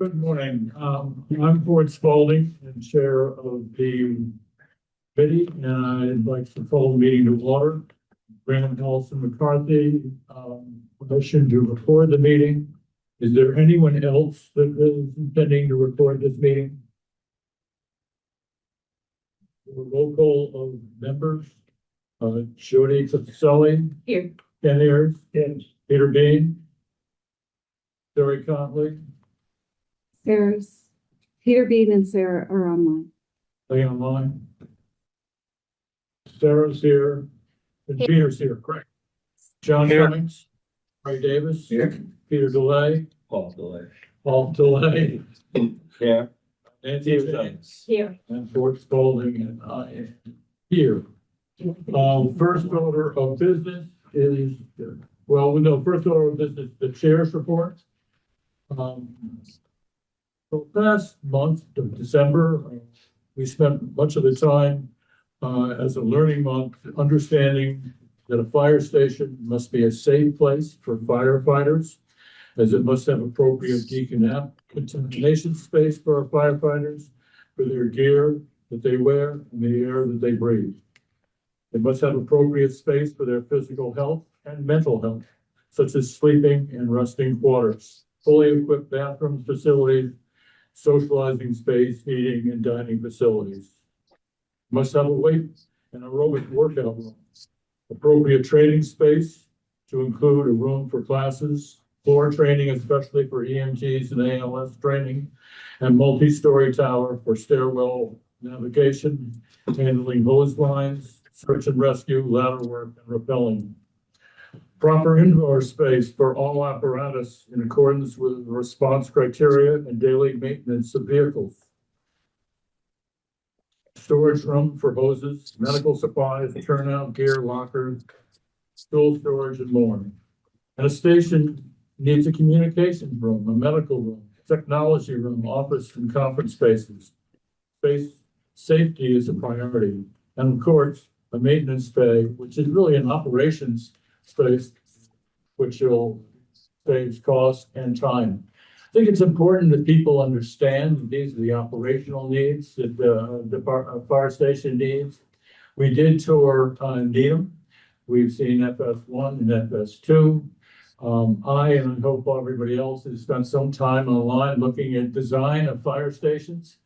Good morning. I'm Ford Spalding and Chair of the committee, and I'd like to call the meeting to order. Brandon Nelson McCarthy, permission to record the meeting. Is there anyone else that is intending to record this meeting? A roll call of members. Jody Pacelli. Here. Ken Ayers. Yes. Peter Bean. Terry Conley. Peter Bean and Sarah are online. Stay online. Sarah's here, and Peter's here, correct? John Cummings, Ray Davis. Here. Peter DeLay. Paul DeLay. Yeah. Nancy James. Here. And Ford Spalding, and I am here. First order of business is, first order of business, the chair's report. For the past month of December, we spent much of the time as a learning month understanding that a fire station must be a safe place for firefighters, as it must have appropriate decontamination space for our firefighters, for their gear that they wear and the air that they breathe. It must have appropriate space for their physical health and mental health, such as sleeping and resting quarters, fully equipped bathrooms, facilities, socializing space, eating and dining facilities. Must have a weight and aerobic workout room, appropriate training space to include a room for classes, floor training, especially for EMTs and ALS training, and multi-story tower for stairwell navigation, handling hose lines, search and rescue, ladder work, and rappelling. Proper indoor space for all apparatus in accordance with response criteria and daily maintenance of vehicles. Storage room for hoses, medical supplies, turnout gear, lockers, tool storage, and more. And a station needs a communications room, a medical room, technology room, office and conference spaces. Safety is a priority. And of course, a maintenance bay, which is really an operations space, which will save cost and time. I think it's important that people understand that these are the operational needs that the fire station needs. We did tour Needham. We've seen FS1 and FS2. I and I hope everybody else has spent some time online looking at design of fire stations.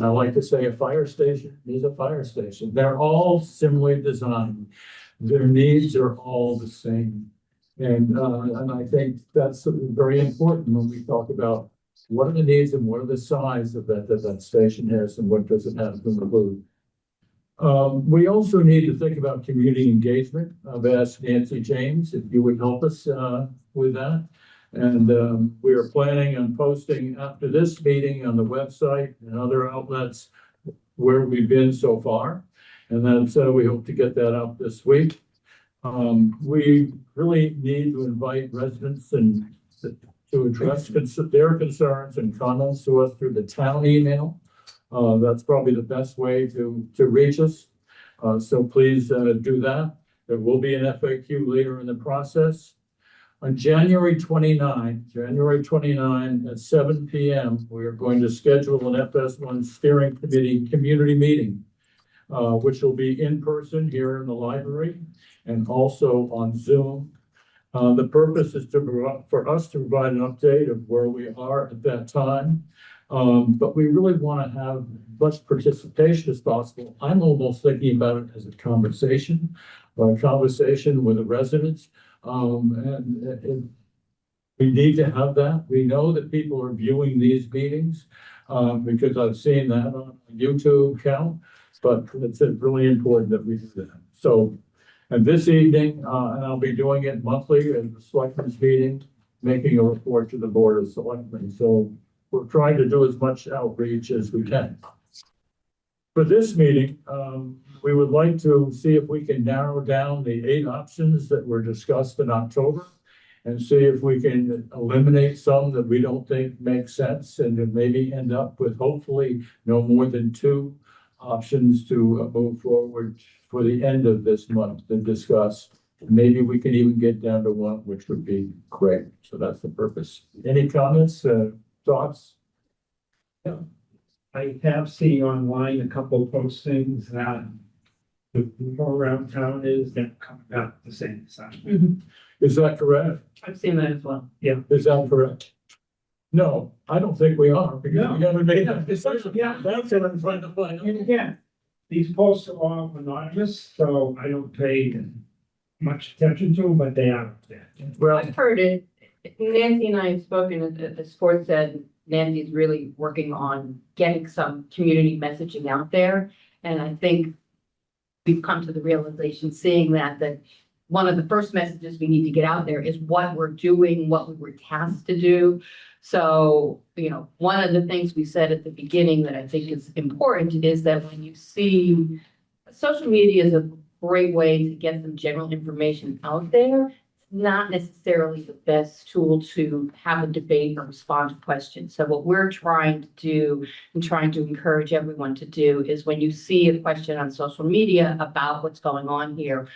I like to say a fire station is a fire station. They're all similarly designed. Their needs are all the same. And I think that's very important when we talk about what are the needs and what are the size of that station has and what does it have to include. We also need to think about community engagement. I've asked Nancy James if you would help us with that. And we are planning on posting after this meeting on the website and other outlets where we've been so far. And then we hope to get that out this week. We really need to invite residents and to address their concerns and comments to us through the town email. That's probably the best way to reach us. So please do that. There will be an FAQ later in the process. On January 29 at 7 p.m., we are going to schedule an FS1 steering committee community meeting, which will be in person here in the library and also on Zoom. The purpose is for us to provide an update of where we are at that time. But we really want to have as much participation as possible. I'm almost thinking about it as a conversation with the residents. And we need to have that. We know that people are viewing these meetings because I've seen that on a YouTube account, but it's really important that we do that. So, and this evening, and I'll be doing it monthly at the selectmen's meeting, making a report to the board of selectmen. So we're trying to do as much outreach as we can. For this meeting, we would like to see if we can narrow down the 8 options that were discussed in October and see if we can eliminate some that we don't think make sense and then maybe end up with hopefully no more than 2 options to move forward for the end of this month and discuss. Maybe we can even get down to 1, which would be great. So that's the purpose. Any comments, thoughts? I have seen online a couple of postings that the rumor around town is they're coming back at the same time. Is that correct? I've seen that as well. Is that correct? No, I don't think we are, because we haven't made that decision. Yeah. That's what I'm trying to find And out. again, these posts are all anonymous, so I don't pay much attention to them, but they are there. Well, I've heard it. Nancy and I have spoken, as Ford said, Nancy's really working on getting some community messaging out there. And I think we've come to the realization, seeing that one of the first messages we need to get out there is what we're doing, what we were tasked to do. So, one of the things we said at the beginning that I think is important is that when you see social media is a great way to get some general information out there, not necessarily the best tool to have a debate or respond to questions. So what we're trying to do and trying to encourage everyone to do is when you see a question on social media about what's going on here,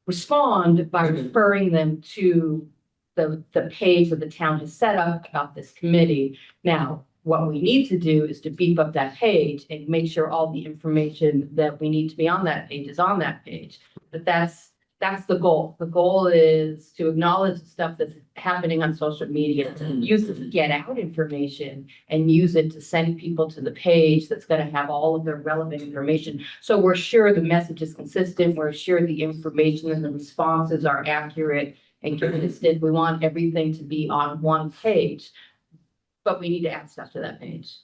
respond by referring them to the page that the town has set up about this committee. Now, what we need to do is to beef up that page and make sure all the information that we need to be on that page is on that page. But that's the goal. The goal is to acknowledge the stuff that's happening on social media, use it to get out information and use it to send people to the page that's going to have all of the relevant information. So we're sure the message is consistent. We're sure the information and the responses are accurate and consistent. We want everything to be on one page, but we need to add stuff to that page.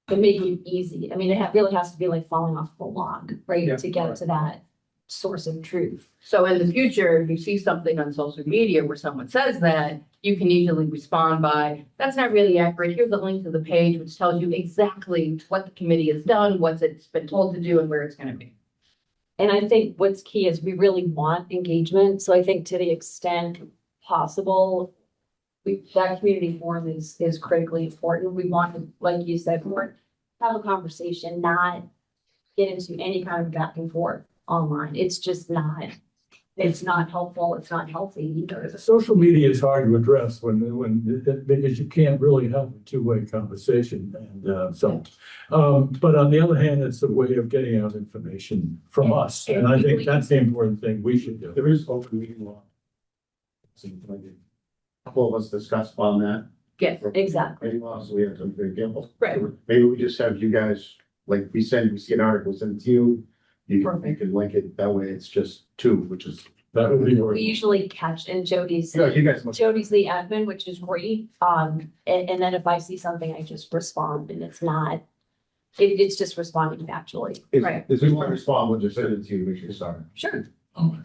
To make it easy. I mean, it really has to be like falling off the log, right? Yeah, To get right. to that source of truth. So in the future, if you see something on social media where someone says that, you can easily respond by, that's not really accurate. Here's a link to the page, which tells you exactly what the committee has done, what it's been told to do, and where it's going to be. And I think what's key is we really want engagement. So I think to the extent possible, that community forum is critically important. We want to, like you said, have a conversation, not get into any kind of back and forth online. It's just not, it's not helpful. It's not healthy either. social media is hard to address because you can't really have a two-way conversation. But on the other hand, it's a way of getting out information from us. And I think that's the important thing we should do. There is open meeting law. Seems like a couple of us discussed on that. Yes, Exactly. Meeting law, so we have to be careful. right. Maybe we just have you guys, like we see an article, send it to you. You can link it, that way it's just two, which is. That would be We great. usually catch in Jody's. Yeah, you guys must. Jody's the admin, which is great. And then if I see something, I just respond and it's not, it's just responding factually. Right. If we want to respond, we'll just send it to you, make sure you start. Sure.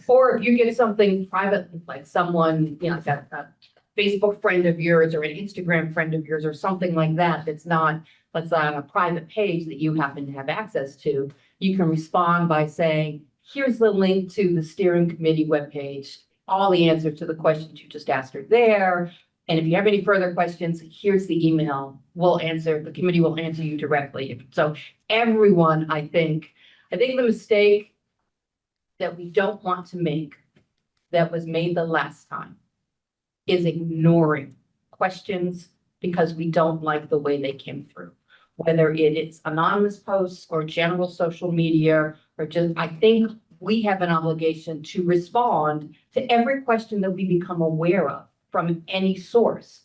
Or if you get something private, like someone, like a Facebook friend of yours or an Instagram friend of yours or something like that, that's not, let's say on a private page that you happen to have access to, you can respond by saying, here's the link to the steering committee webpage. All the answers to the questions you just asked are there. And if you have any further questions, here's the email. The committee will answer you directly. So everyone, I think the mistake that we don't want to make that was made the last time is ignoring questions because we don't like the way they came through. Whether it is anonymous posts or general social media or just, I think we have an obligation to respond to every question that we become aware of from any source.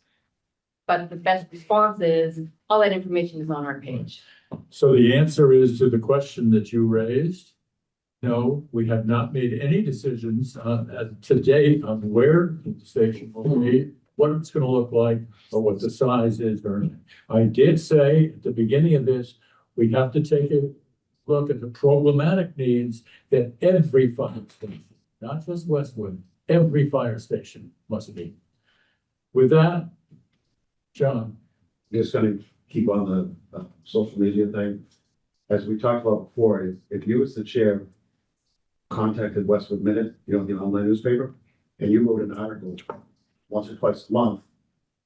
But the best response is all that information is on our page. So the answer is to the question that you raised. No, we have not made any decisions to date on where the station will be, what it's going to look like, or what the size is. I did say at the beginning of this, we have to take a look at the problematic needs that every fire station, not just Westwood, every fire station must meet. With that, John. Just gonna keep on the social media thing. As we talked about before, if you as the chair contacted Westwood Minute, the online newspaper, and you wrote an article once or twice a month,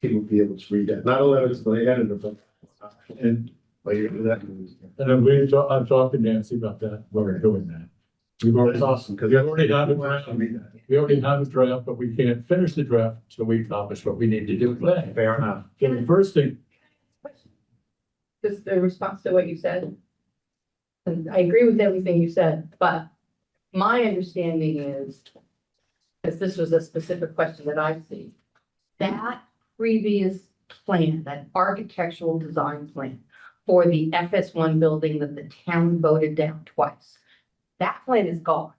people would be able to read that. Not a letter to the editor, but you're gonna do that. And I've talked to Nancy about that. We're doing that. That's awesome, because We already have a draft. We already have a draft, but we can't finish the draft until we accomplish what we need to do. Fair enough. So the first thing, just in response to what you said. And I agree with everything you said, but my understanding is, because this was a specific question that I see, that previous plan, that architectural design plan for the FS1 building that the town voted down twice, that plan is gone.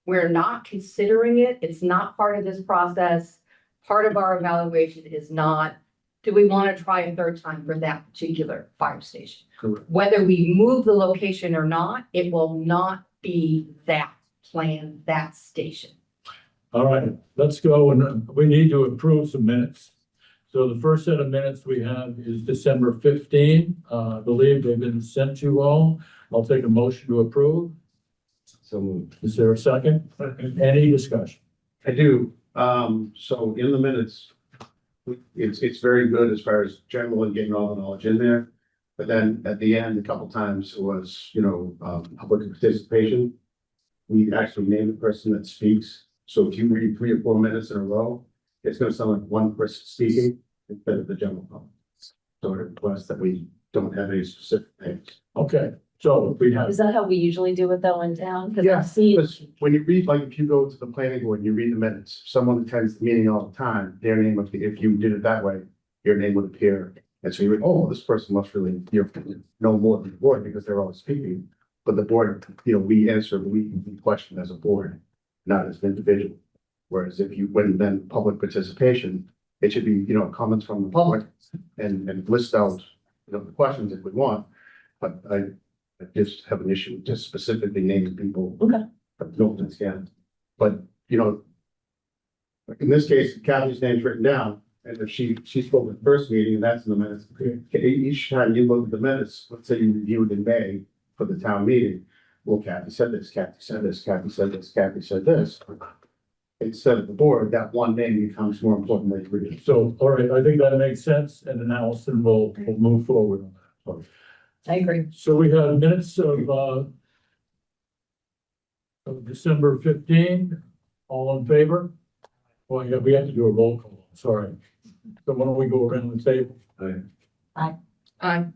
We're not considering it. It's not part of this process. Part of our evaluation is not, do we want to try a third time for that particular fire station? Correct. Whether we move the location or not, it will not be that plan, that station. All right, let's go, and we need to approve some minutes. So the first set of minutes we have is December 15. I believe they've been sent to you all. I'll take a motion to approve. So moved. Is there a second? Any discussion? I do. So in the minutes, it's very good as far as general and getting all the knowledge in there. But then at the end, a couple times it was, public participation. We actually named the person that speaks. So if you read 3 or 4 minutes in a row, it's gonna sound like one person speaking instead of the general public. So I request that we don't have any specific names. Okay, so we have, Is that how we usually do it though in town? Cause I Yeah, see, because when you read, like, if you go to the planning board and you read the minutes, someone attends the meeting all the time, their name would be, if you did it that way, your name would appear. And so you would, oh, this person must really, know more than the board because they're always speaking. But the board, we answer, we question as a board, not as an individual. Whereas if you, when then public participation, it should be, comments from the public and list out, the questions if we want. But I just have an issue with just specifically naming people. Okay. But no offense, yeah. But, in this case, Kathy's name's written down, and if she spoke at the first meeting, and that's in the minutes. Each time you look at the minutes, let's say you reviewed in May for the town meeting, well, Kathy said this, Kathy said this, Kathy said this, Kathy said this. Instead of the board, that one name becomes more important than three. so, all right, I think that makes sense, and then Allison will move forward on that. I agree. So we have minutes of December 15. All in favor? Well, yeah, we have to do a roll call, sorry. So why don't we go around the table? Aye.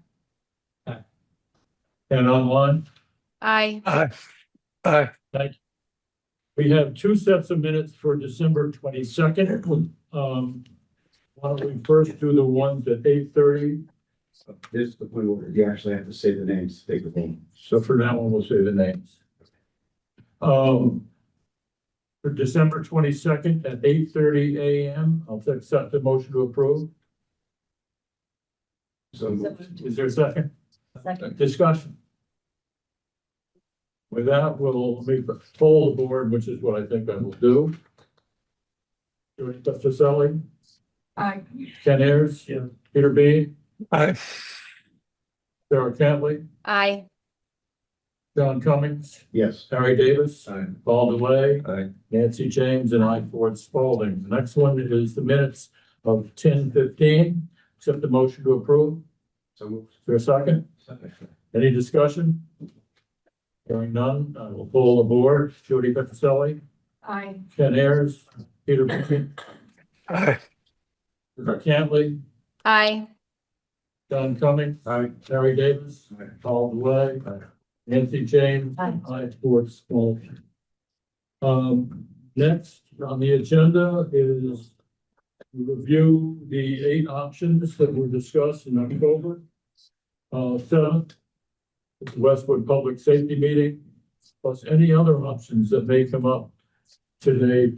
And online? Aye. Thank you. We have 2 sets of minutes for December 22nd. Why don't we first do the ones at 8:30? This is the point where you actually have to say the names to take the vote. So for now, we'll say the names. For December 22nd at 8:30 a.m., I'll accept the motion to approve. So Is there a second? Second. Discussion. With that, we'll poll the board, which is what I think I will do. Judy Patricelli, Aye. Ken Ayers. Yeah. Peter Bean, Aye. Sarah Cantley, Aye. John Cummings, yes. Harry Davis, Aye. Paul DeLay, Aye. Nancy James, and I, Ford Spalding. The next one is the minutes of 10:15. Accept the motion to approve. So moved. Is there a second? Any discussion? Hearing none, I will poll the board. Judy Petroselli, Aye. Ken Ayers, Peter Bean, Aye. Sarah Cantley, Aye. John Cummings, Aye. Harry Davis, Aye. Paul DeLay, Nancy James, Aye. I, Ford Spalding. Next on the agenda is review the 8 options that were discussed in October 7th. Westwood Public Safety Meeting, plus any other options that may come up today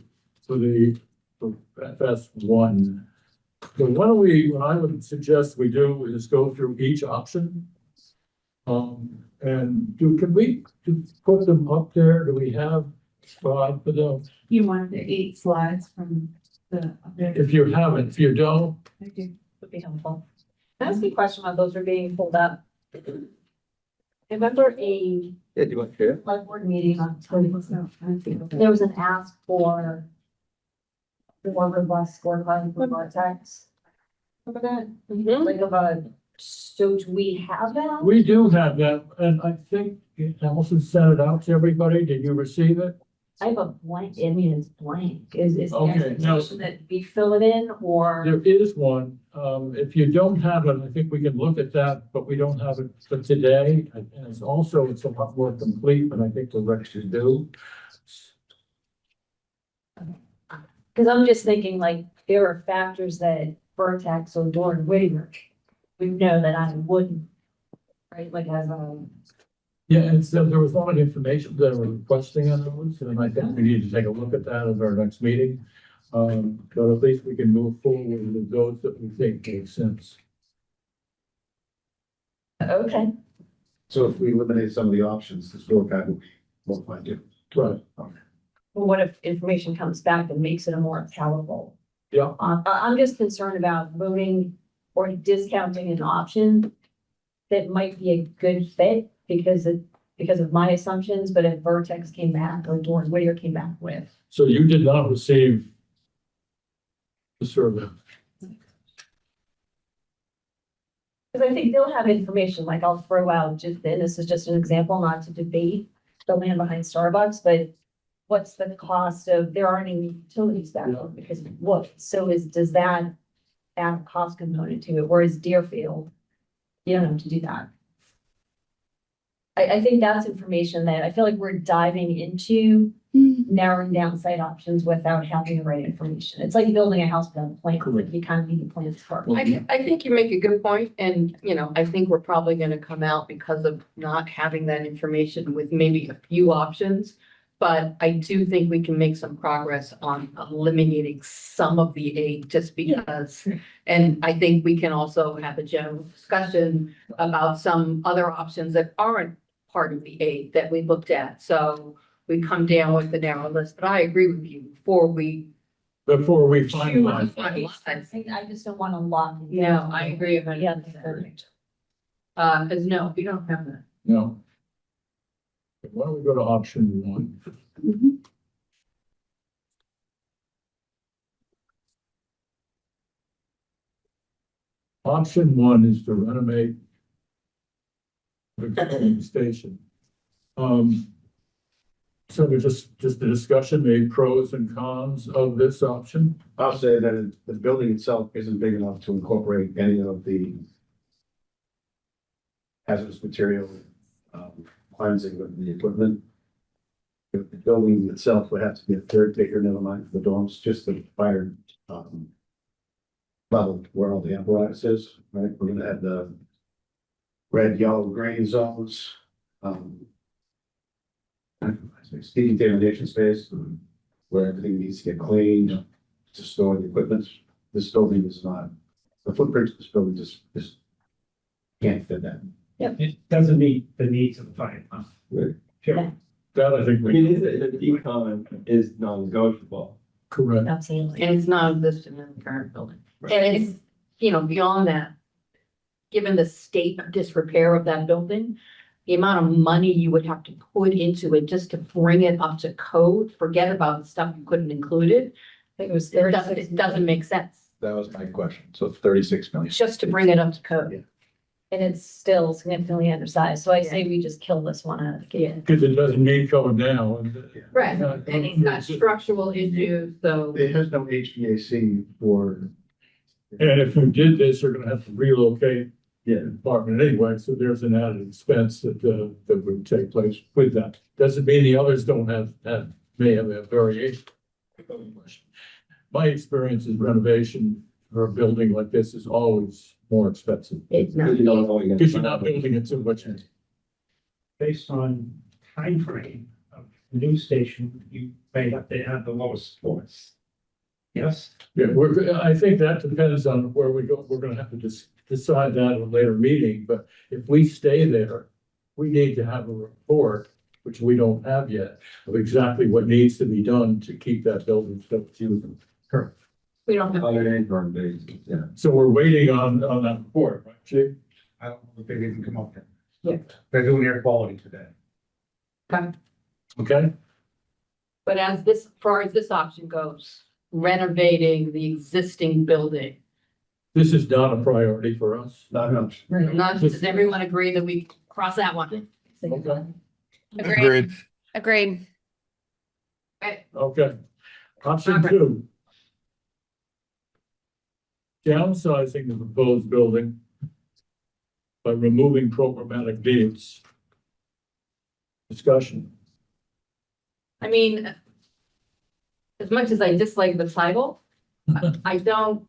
for the FS1. So why don't we, what I would suggest we do is go through each option. And can we put them up there? Do we have a spot for them? You wanted the 8 slides from the. If you haven't, if you don't, I do. Would be helpful. Can I ask you a question while those are being pulled up? I remember a Yeah, do you want to share? select board meeting on October. So, I think- There was an ask for more robust scorecard for Vortex. Remember that? Like of a, so do we have that? we do have that, and I think Allison sent it out to everybody. Did you receive it? I have a blank, I mean, it's blank. Is the Okay, now- expectation that we fill it in or? There is one, if you don't have it, I think we can look at that, but we don't have it for today. And it's also, it's a lot more complete, but I think we're ready to do. Because I'm just thinking like, there are factors that Vertex or Dorn Whittier would know that I wouldn't. Right, like as a, Yeah, and so there was a lot of information that we're requesting on those, and I think we need to take a look at that at our next meeting. But at least we can move forward with those that we think make sense. okay, So if we eliminate some of the options, the scorecard will be more fine different. Right. well, what if information comes back that makes it a more palatable? Yeah. I'm just concerned about voting or discounting an option that might be a good fit because of my assumptions, but if Vertex came back or Dorn Whittier came back with. So you did not receive the survey. Because I think they'll have information, like I'll throw out just, and this is just an example, not to debate the land behind Starbucks, but what's the cost of, there aren't any utilities back there because of wood. So does that add a cost component to it? Whereas Deerfield, you don't have to do that. I think that's information that I feel like we're diving into narrowing down site options without having the right information. It's like building a house without a plan. Like you kind of need the plans first. I think you make a good point, and, I think we're probably gonna come out because of not having that information with maybe a few options. But I do think we can make some progress on eliminating some of the aid just because. And I think we can also have a general discussion about some other options that aren't part of the aid that we looked at. So we come down with the narrow list, but I agree with you before we. Finalize. I just don't want to lock. it No, down. I agree Yeah. 100%. Cause no, we don't have that. No. Why don't we go to option one? Option one is to renovate the existing station. So there's just a discussion, maybe pros and cons of this option. I'll say that the building itself isn't big enough to incorporate any of the hazardous material, cleansing of the equipment. The building itself would have to be a third bigger, never mind the dorms, just the fire, level where all the apparatus is, right? We're gonna have the red, yellow, green zones, decontamination space, where everything needs to get cleaned to store the equipment. This building is not, the footprint of this building just can't fit that. It doesn't meet the needs of the fire department. Sure. That I think I we, mean, the decon is non-negotiable. correct. Absolutely. And it's not listed in the current building. And it's, beyond that, given the state of disrepair of that building, the amount of money you would have to put into it just to bring it up to code, forget about the stuff you couldn't include it. I think it was It doesn't make sense, That was my question. So 36 million. just to bring it up to code. And it's still significantly undersized, so I say we just kill this one out of the gate. Because it doesn't need code now. Right, and it's got structural issues, so. It has no HVAC for. And if you did this, you're gonna have to relocate Yeah. the department anyway, so there's an added expense that would take place with that. Doesn't mean the others don't may have a variation. My experience is renovation for a building like this is always more expensive. It's not. You don't know you're Because you're gonna- not building it too much. Based on timeframe of the new station, you may have to have the lowest floors. Yes, Yeah, I think that depends on where we go. We're gonna have to decide that at a later meeting, but if we stay there, we need to have a report, which we don't have yet, of exactly what needs to be done to keep that building still usable. We don't have. On an interim basis, yeah. So we're waiting on that report, right, Chief? I don't know if they didn't come up yet. Yeah. They're doing air quality today. Okay, But as far as this option goes, renovating the existing building, this is not a priority for us. Not much. does everyone agree that we cross that one? Okay. Agreed. Agreed. Okay. Option two. Downsizing the proposed building by removing programmatic needs. Discussion. I mean, as much as I dislike the title, I don't.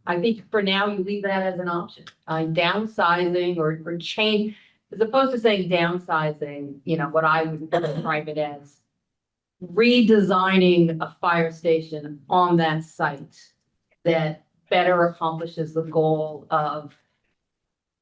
I think for now you leave that as an option, downsizing or change, as opposed to saying downsizing, you know, what I would describe it as redesigning a fire station on that site that better accomplishes the goal of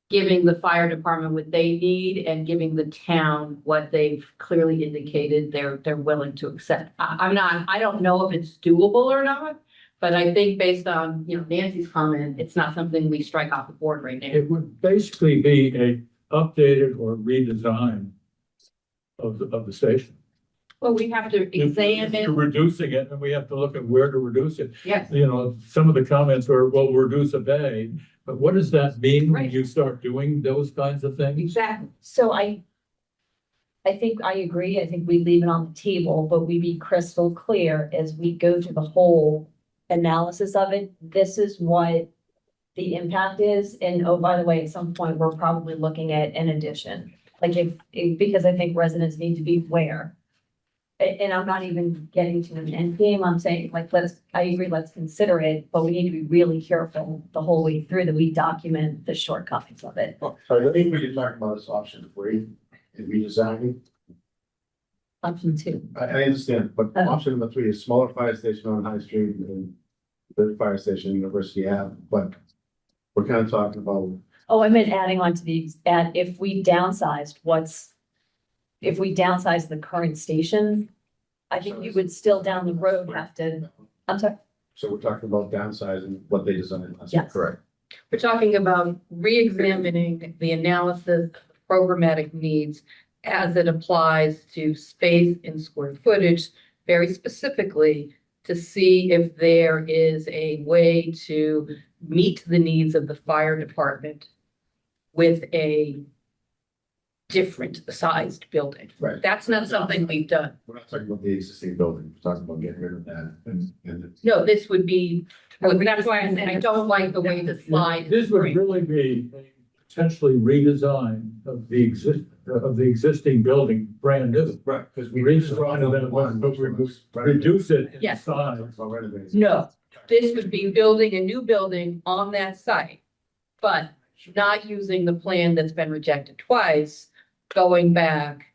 giving the fire department what they need and giving the town what they've clearly indicated they're willing to accept. I don't know if it's doable or not, but I think based on, you know, Nancy's comment, it's not something we strike off the board right now. It would basically be a updated or redesign of the station. Well, we have to If you're examine, reducing it, and we have to look at where to reduce it. yes, You know, some of the comments are, well, reduce a bay, but what does that mean when Right. you start doing those kinds of things? exactly. So I think I agree. I think we leave it on the table, but we be crystal clear as we go through the whole analysis of it. This is what the impact is. And oh, by the way, at some point, we're probably looking at an addition. Like because I think residents need to be aware. And I'm not even getting to an end game. I'm saying like, I agree, let's consider it, but we need to be really careful the whole way through that we document the shortcomings of it. I think we can talk about this option three and redesigning. Option two. I understand, but Oh. option number three is smaller fire station on High Street and the fire station University Ave, but we're kind of talking about, Oh, I meant adding on to if we downsized, if we downsize the current station, I think you would still down the road have to, I'm sorry. so we're talking about downsizing what they designed last year. Yes. Correct. We're talking about re-examining the analysis of programmatic needs as it applies to space and square footage, very specifically to see if there is a way to meet the needs of the fire department with a different sized building. Right. That's not something we've done. We're not talking about the existing building, we're talking about getting rid of that and No, this would be, well, that's why I said I don't like the way the slide. This is would framed. really be a potentially redesign of the existing building, brand new. right, because we. Redesign of that one, but reduce it in Yes. size. No, this would be building a new building on that site, but not using the plan that's been rejected twice, going back,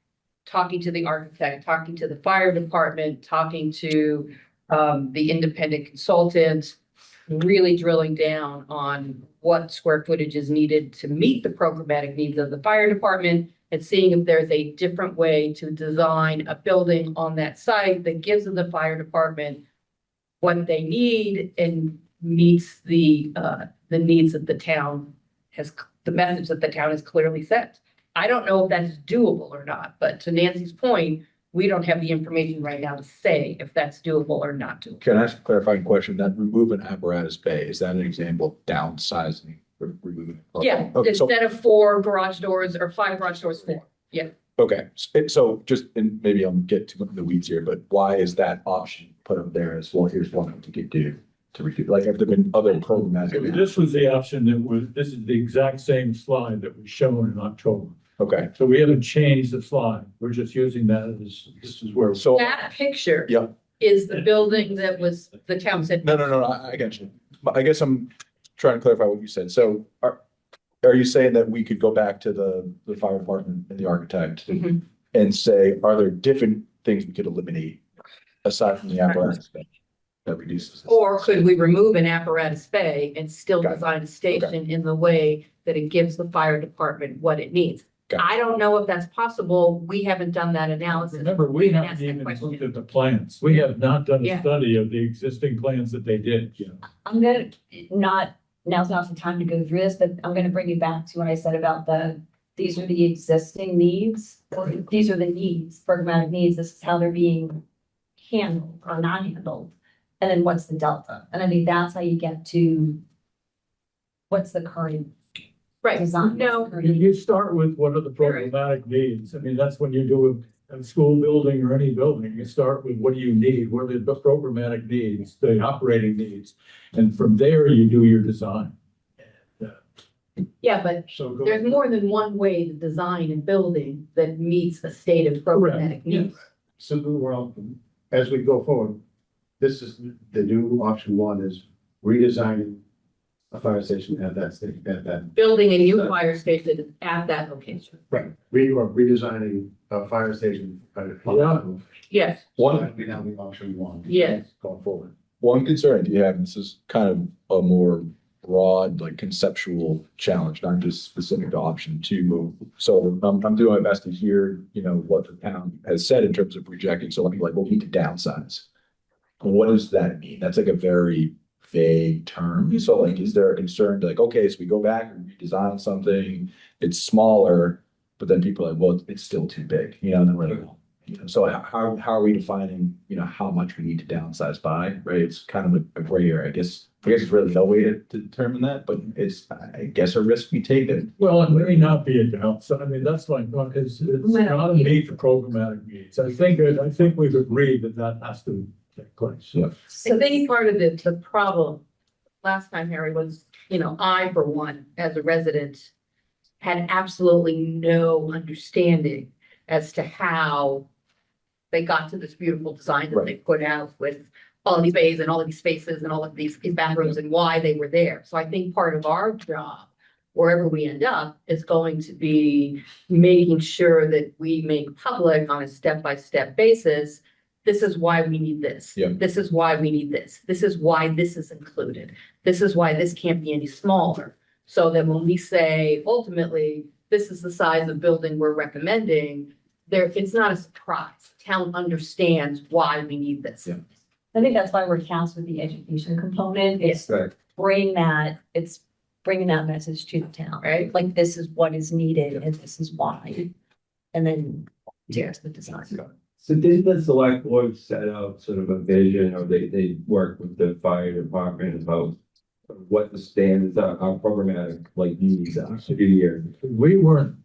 talking to the architect, talking to the fire department, talking to the independent consultant, really drilling down on what square footage is needed to meet the programmatic needs of the fire department and seeing if there's a different way to design a building on that site that gives the fire department what they need and meets the needs that the town has, the message that the town has clearly sent. I don't know if that's doable or not, but to Nancy's point, we don't have the information right now to say if that's doable or not doable. Can I ask a clarifying question? That remove an apparatus bay, is that an example of downsizing? Or removing? Yeah, Okay, so, instead of 4 garage doors or 5 garage doors, 4. okay, so just, and maybe I'll get to the weeds here, but why is that option put up there as, well, here's one to get to reduce, like, have there been other programmatic? This was the option this is the exact same slide that was shown in October. Okay, So we haven't changed the slide. We're just using that as, this is where. so, That picture yeah, is the building that was, the town said. no, I get you. But I guess I'm trying to clarify what you said. So are you saying that we could go back to the fire department and the architect Mhm. and say, are there different things we could eliminate aside from the apparatus bay that reduces? this? Or could we remove an apparatus bay and still Got it. design a station in the way that it gives the fire department what it needs? Got it. I don't know if that's possible. We haven't done that analysis. Remember, we haven't haven't asked that even question. looked at the plans. We have not done a Yeah. study of the existing plans that they did. I'm now's not the time to go through this, but I'm gonna bring you back to what I said about these are the existing needs. Or these are the needs, programmatic needs, this is how they're being handled or not handled. And then what's the delta? And I think that's how you get to what's the current Right, design. no, You start with what are the programmatic needs? I mean, that's when you do a school building or any building, you start with what do you need? What are the programmatic needs, the operating needs? And from there, you do your design. Yeah, but So there's more than one way to design a building that meets a stated programmatic needs. So, well, as we go forward, this is, the new option one is redesigning a fire station at that state, at that. Building a new fire station at that location. Right. We are redesigning a fire station. Yeah. Yes, One, that'd be now the option one. Yes. Going forward. One concern I do have, and this is kind of a more broad, like conceptual challenge, not just specific to option two. So I'm doing my best to hear, what the town has said in terms of projecting. So let me we'll need to downsize. What does that mean? That's like a very vague term. So like, is there a concern to like, okay, so we go back and redesign something, it's smaller, but then people are like, well, it's still too big, and then we're like, so how are we defining, how much we need to downsize by, right? It's kind of a gray area. I guess there's really no way to determine that, but it's, I guess, a risk we take that. Well, it may not be a downside. I mean, that's my point, it's gotta meet the programmatic needs. I think we've agreed that has to take place. Yeah. I think part of the problem last time, Harry, was, I, for one, as a resident, had absolutely no understanding as to how they got to this beautiful design that they put out with all of these bays and all of these spaces and all of these bathrooms and why they were there. So I think part of our job, wherever we end up, is going to be making sure that we make public on a step-by-step basis. This is why we need this. Yeah. This is why we need this. This is why this is included. This is why this can't be any smaller. So that when we say, ultimately, this is the size of building we're recommending, it's not a surprise. Town understands why we need this. Yeah. I think that's why we're tasked with the education component. It's Right. bringing that message to the town, right? Like, this is what is needed and this is why. And then get to the design. So did the select board set out sort of a vision, or they work with the fire department about what the standards are, how programmatic like needs are for the year? We weren't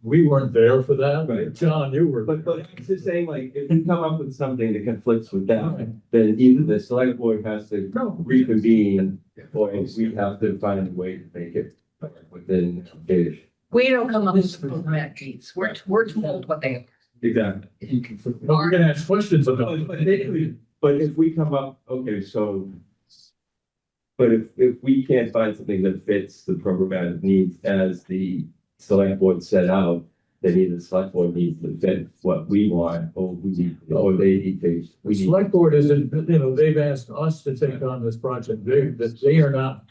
there for that. Right. John, you were. But I'm just saying, like, if you come up with something that conflicts with Right. that, then either the select board has to No. reconvene, or we have to find a way to make it within the. We don't come up with programmatic needs. We're told what they are. Exactly. Well, we're gonna ask questions about But it. if we come up, okay, so. But if we can't find something that fits the programmatic needs as the select board set out, then either the select board needs to fit what we want, or they need to. The select board isn't, they've asked us to take on this project. They are not,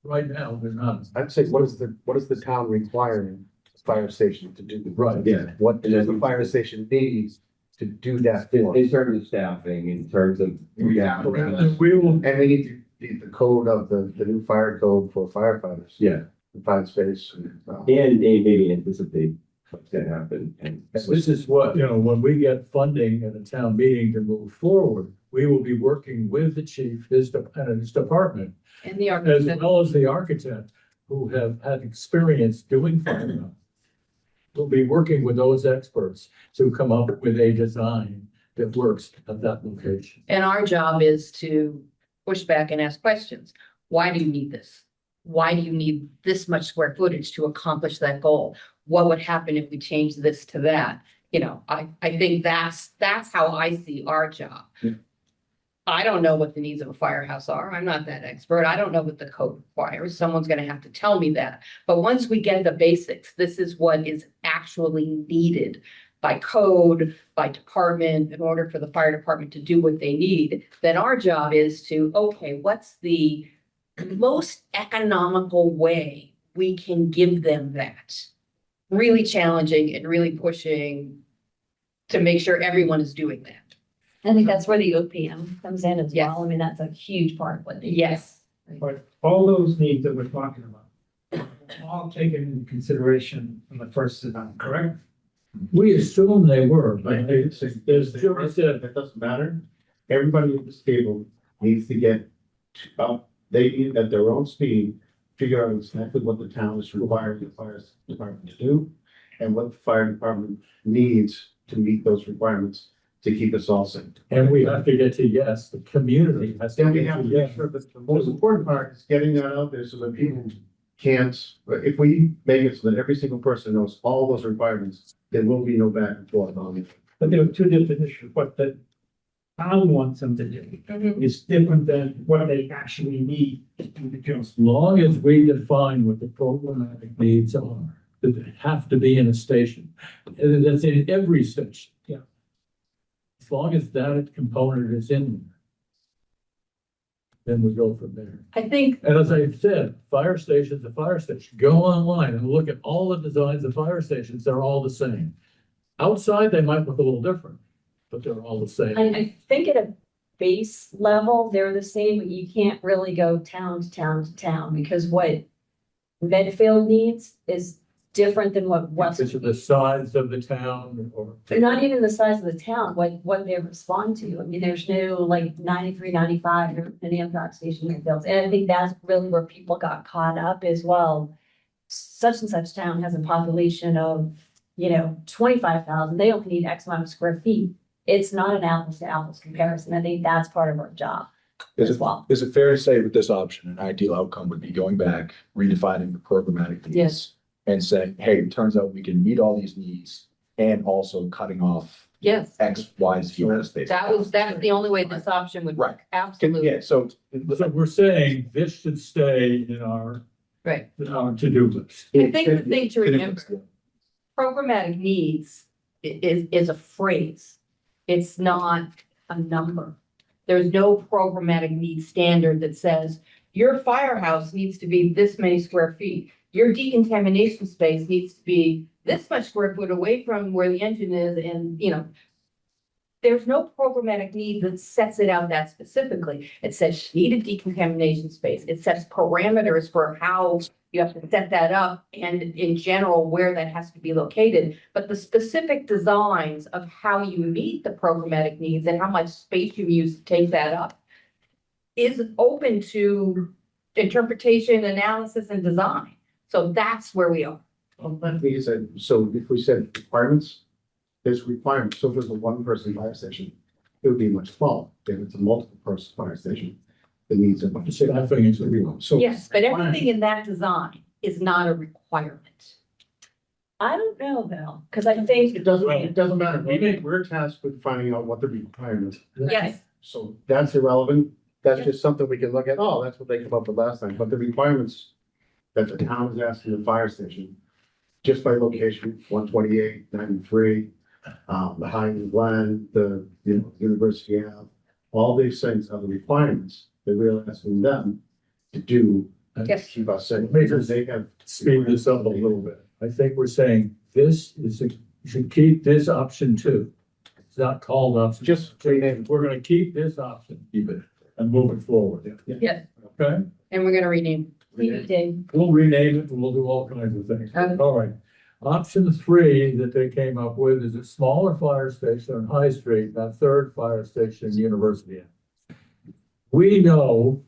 right now, they're not. I'd say, what is the town requiring the fire station to do? Right. Yeah. What does the fire station need to do that for? In terms of staffing, in terms of. And we will, And we need the code of the new fire code for firefighters. Yeah, Find space. and maybe anticipate what's gonna happen and. this is what, when we get funding at a town meeting to move forward, we will be working with the chief, and his department, And the as architect, well as the architect, who have had experience doing fire. We'll be working with those experts to come up with a design that works at that location. and our job is to push back and ask questions. Why do you need this? Why do you need this much square footage to accomplish that goal? What would happen if we change this to that? I think that's how I see our job. Yeah. I don't know what the needs of a firehouse are. I'm not that expert. I don't know what the code requires. Someone's gonna have to tell me that. But once we get the basics, this is what is actually needed by code, by department, in order for the fire department to do what they need, then our job is to, okay, what's the most economical way we can give them that? Really challenging and really pushing to make sure everyone is doing that. I think that's where the OPM comes in as Yes. well. I mean, that's a huge part of what they do. Yes. But all those needs that we're talking about, all taken into consideration in the first design, correct? We assume they were, but as Joe said, That doesn't matter. Everybody at this table needs to get, they need at their own speed, figure out exactly what the town is requiring the fire department to do. and what the fire department needs to meet those requirements to keep us all safe. And we have to get to yes, the community has to Then we get have to to yes. make sure that the most important part is getting that out there so that people can't, if we make it so that every single person knows all those requirements, there will be no back and forth on it. But there are two different issues. What the town wants them to do is different than what they actually need to do the job. As long as we define what the programmatic needs are, that they have to be in a station. And that's in every station. Yeah. As long as that component is in there. Then we go from there. I think, And as I said, fire station's a fire station. Go online and look at all the designs of fire stations. They're all the same. Outside, they might look a little different, but they're all the same. I think at a base level, they're the same, but you can't really go town to town to town because what Medfield needs is different than what Because West. of the size of the town or. But not even the size of the town, what they respond to. I mean, there's no like 93, 95 or an Amtrak station that built. And I think that's really where people got caught up as well. Such and such town has a population of, 25,000. They only need X amount of square feet. It's not an apples to apples comparison. I think that's part of our job Is as it, well. is it fair to say with this option, an ideal outcome would be going back, redefining the programmatic needs? Yes. And saying, hey, it turns out we can meet all these needs and also cutting off yes, X, Y, Z as space. that's the only way this option would Right. work. Absolutely. Yeah, so. So we're saying this should stay in our Right. to-do list. I think the thing to remember, programmatic needs is a phrase. It's not a number. There's no programmatic need standard that says your firehouse needs to be this many square feet. Your decontamination space needs to be this much square foot away from where the engine is and, there's no programmatic need that sets it out that specifically. It says you need a decontamination space. It sets parameters for how you have to set that up and in general where that has to be located. But the specific designs of how you meet the programmatic needs and how much space you use to take that up is open to interpretation, analysis, and design. So that's where we are. Well, that means that, so if we said requirements, there's requirements. So if it's a one-person fire station, it would be much smaller. If it's a multiple-person fire station, the needs are much. Staffing is So. Yes, but everything in that design is not a requirement. I don't know though, because I think It doesn't matter. We're tasked with finding out what the requirements. Yes, So that's irrelevant. That's just something we can look at. Oh, that's what they came up with last time. But the requirements that the town is asking the fire station, just by location, 128, 93, the Highland Glen, the, University Ave, all these things are the requirements that we're asking them to do. To Yes. keep us safe. Let me just They have. speed this up a little bit. I think we're saying you should keep this option too. It's not called option. Just rename. We're gonna keep this option, keep it, and move it forward. yes, Okay? and we're gonna rename. CBD. We'll rename it and we'll do all kinds of things. Okay. All right. Option 3 that they came up with is a smaller fire station on High Street, that third fire station in University. We know,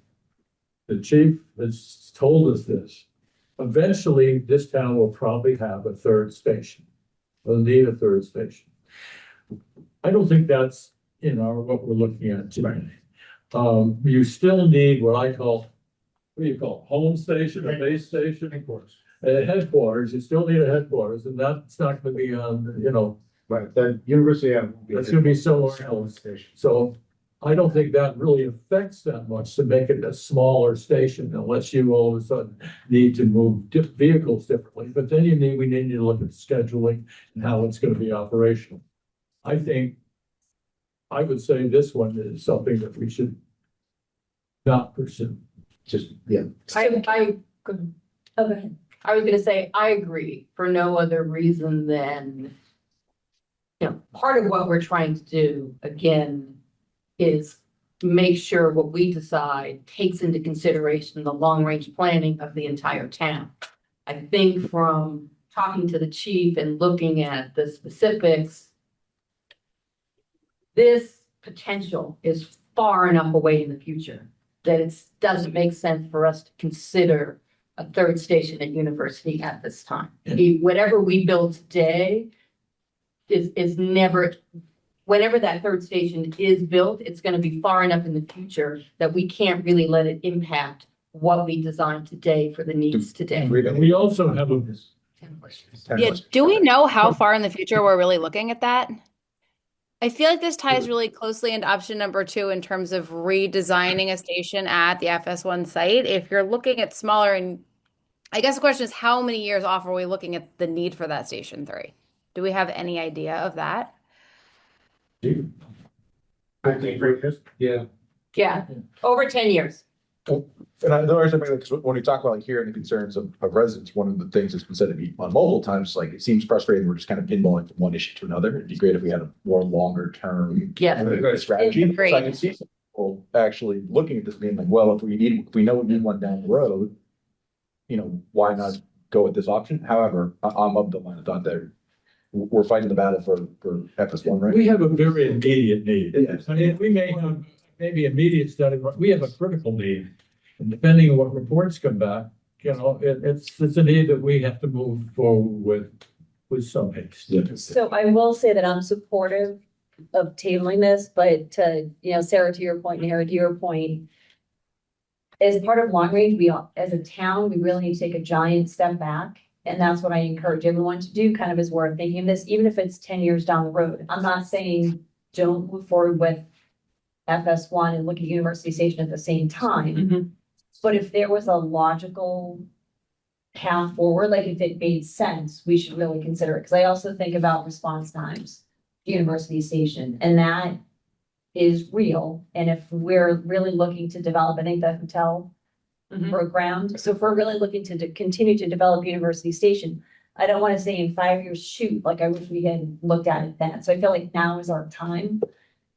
the chief has told us this, eventually this town will probably have a third station. We'll need a third station. I don't think that's what we're looking at today. You still need what I call, what do you call it? Home station, a base station? Headquarters. Headquarters, you still need a headquarters, and that's not gonna be on, Right, the University Ave. that's gonna be somewhere else. So I don't think that really affects that much to make it a smaller station unless you all of a sudden need to move vehicles differently. But then we need to look at scheduling and how it's gonna be operational. I would say this one is something that we should not pursue. Just, yeah. I Oh, go ahead. was gonna say, I agree for no other reason than, part of what we're trying to do, again, is make sure what we decide takes into consideration the long-range planning of the entire town. I think from talking to the chief and looking at the specifics, this potential is far enough away in the future that it doesn't make sense for us to consider a third station at University at this time. Yeah. Whatever we build today is never, whenever that third station is built, it's gonna be far enough in the future that we can't really let it impact what we design today for the needs today. And we also have a, Yeah, do we know how far in the future we're really looking at that? I feel like this ties really closely into option number 2 in terms of redesigning a station at the FS1 site. If you're looking at smaller, and I guess the question is, how many years off are we looking at the need for that station 3? Do we have any idea of that? I think, Yeah. Yeah, over 10 years. And I know something like, 'cause when we talk about like hearing the concerns of residents, one of the things that's been said to me on multiple times, like it seems frustrating. We're just kind of pinballing from one issue to another. It'd be great if we had a more longer term Yeah. strategy. So Agreed. I can see some people actually looking at this being like, well, if we know we need one down the road, why not go with this option? However, I'm of the line of thought that we're fighting the battle for FS1, right? we have a very immediate need. Yes. I mean, we may have maybe immediate study, but we have a critical need. And depending on what reports come back, it's a need that we have to move forward with some haste. So I will say that I'm supportive of tabling this, but to, Sarah, to your point, and Harry, to your point, as part of long range, as a town, we really need to take a giant step back. And that's what I encourage everyone to do, kind of as we're thinking of this, even if it's 10 years down the road. I'm not saying don't move forward with FS1 and look at University Station at the same time. Mhm. But if there was a logical path forward, like if it made sense, we should really consider it. Because I also think about response times, University Station, and that is real. And if we're really looking to develop, I think the hotel Mhm. broke ground. So if we're really looking to continue to develop University Station, I don't want to say in 5 years, shoot, like I wish we had looked at it then. So I feel like now is our time.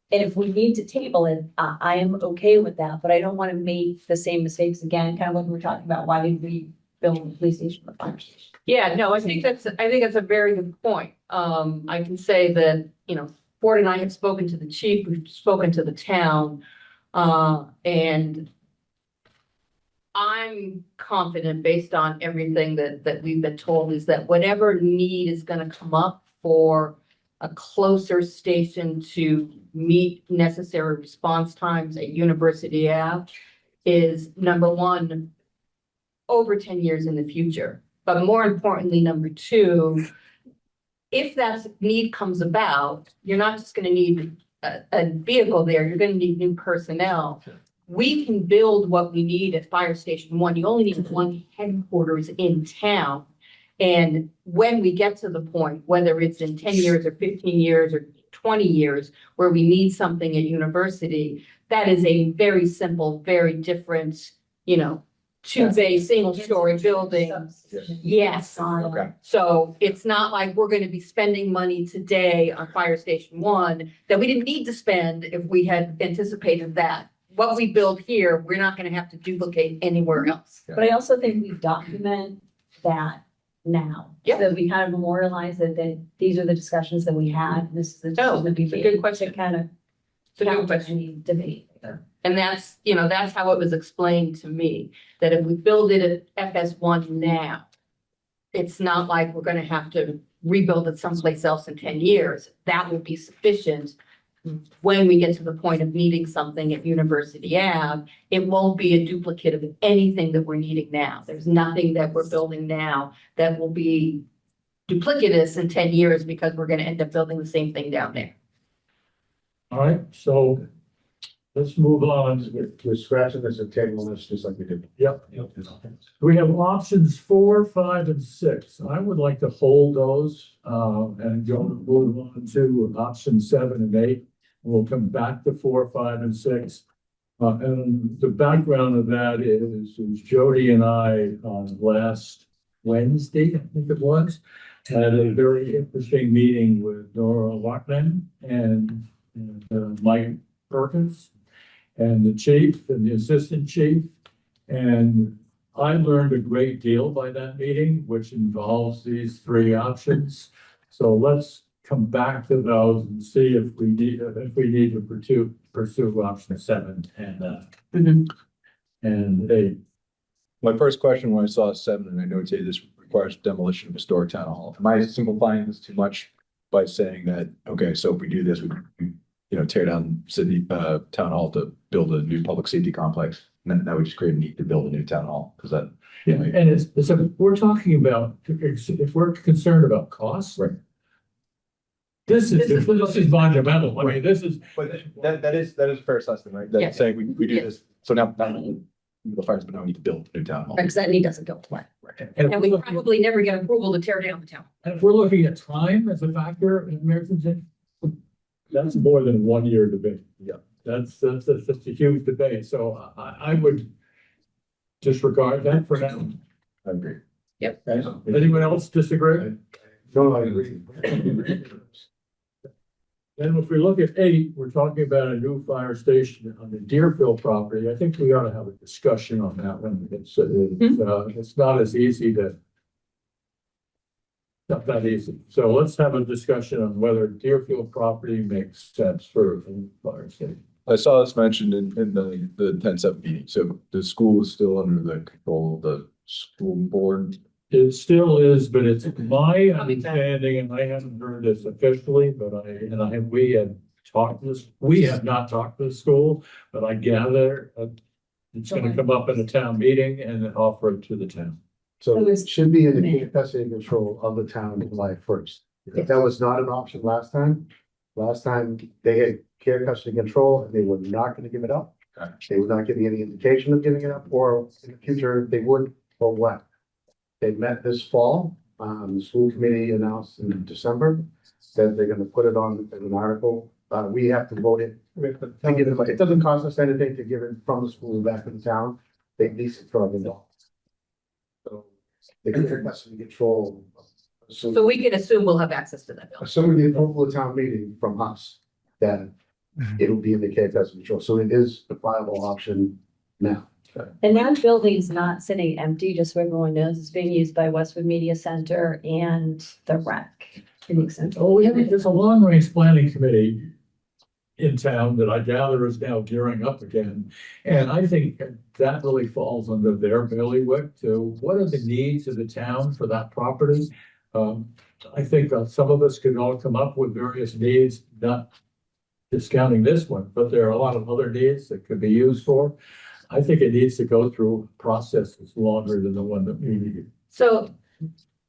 And if we need to table it, I am okay with that, but I don't want to make the same mistakes again, kind of like we were talking about, why did we build a police station or fire station? Yeah, no, I think that's a very good point. I can say that, Ford and I have spoken to the chief, we've spoken to the town, and I'm confident based on everything that we've been told is that whatever need is gonna come up for a closer station to meet necessary response times at University Ave is number one, over 10 years in the future. But more importantly, number 2, if that need comes about, you're not just gonna need a vehicle there, you're gonna need new personnel. We can build what we need at Fire Station 1. You only need one headquarters in town. And when we get to the point, whether it's in 10 years or 15 years or 20 years, where we need something at university, that is a very simple, very different, 2-bay, single-story building. Yes. Okay. So it's not like we're gonna be spending money today on Fire Station 1 that we didn't need to spend if we had anticipated that. What we build here, we're not gonna have to duplicate anywhere else. But I also think we document that now. Yeah. So that we kind of memorialize that these are the discussions that we had, and this is the Oh, decision that we it's a made. good question. To kind of It's a good counter question. any debate there. And that's how it was explained to me, that if we build it at FS1 now, it's not like we're gonna have to rebuild it someplace else in 10 years. That will be sufficient. When we get to the point of needing something at University Ave, it won't be a duplicate of anything that we're needing now. There's nothing that we're building now that will be duplicitous in 10 years because we're gonna end up building the same thing down there. All right, so let's move on. we're scratching this and tabling this just like we did. Yep. We have options 4, 5, and 6. I would like to hold those, and move on to option 7 and 8. We'll come back to 4, 5, and 6. And the background of that is Jody and I, last Wednesday, I think it was, had a very interesting meeting with Nora Lockman and Mike Perkins and the chief and the assistant chief. And I learned a great deal by that meeting, which involves these 3 options. So let's come back to those and see if we need to pursue option 7 and 8. My first question when I saw 7, and I notated this requires demolition of historic town hall. Am I simplifying this too much by saying that, okay, so if we do this, we tear down city, town hall to build a new public safety complex, and then that would just create a need to build a new town hall, because that. Yeah, and it's, we're talking about, if we're concerned about costs. Right. This is monumental. I mean, this is. But that is a fair assessment, right? That Yes. saying we do Yes. this, so now the fires, but now we need to build a new town hall. Because that need doesn't go to play. And And we probably never get approval to tear down the town. if we're looking at time as a factor in American, that's more than 1 year debate. Yeah. That's a huge debate. So I would disregard that for now. I agree. Anyone else disagree? No, I agree. Then if we look at 8, we're talking about a new fire station on the Deerfield property. I think we ought to have a discussion on that one. It's not as easy to. Not that easy. So let's have a discussion on whether Deerfield property makes sense for a new fire station. I saw this mentioned in the 10-7 meeting. So the school is still under the control of the school board. It still is, but it's my understanding, and I haven't heard this officially, but we have not talked to the school, but I gather it's gonna come up in a town meeting and then offer it to the town. So It was- it should be in the capacity control of the town July 1st. If that was not an option last time they had care custody control and they were not gonna give it up. Okay. They were not giving any indication of giving it up, or in the future, they would, or what? They met this fall, the school committee announced in December that they're gonna put it on as an article. We have to vote it. To give it, it doesn't cost us anything to give it from the school back to the town. They lease it for $1 million. So the care custody control. So we can assume we'll have access to that building. Assuming the approval of town meeting from us, that it'll be in the care custody control. So it is a viable option now. And that building's not sitting empty, just so everyone knows, it's being used by Westwood Media Center and the rec. To the extent. Oh, there's a long range planning committee in town that I gather is now gearing up again. And I think that really falls under their bailiwick to what are the needs of the town for that property? I think some of us could all come up with various needs, not discounting this one, but there are a lot of other needs that could be used for. I think it needs to go through a process that's longer than the one that we need. So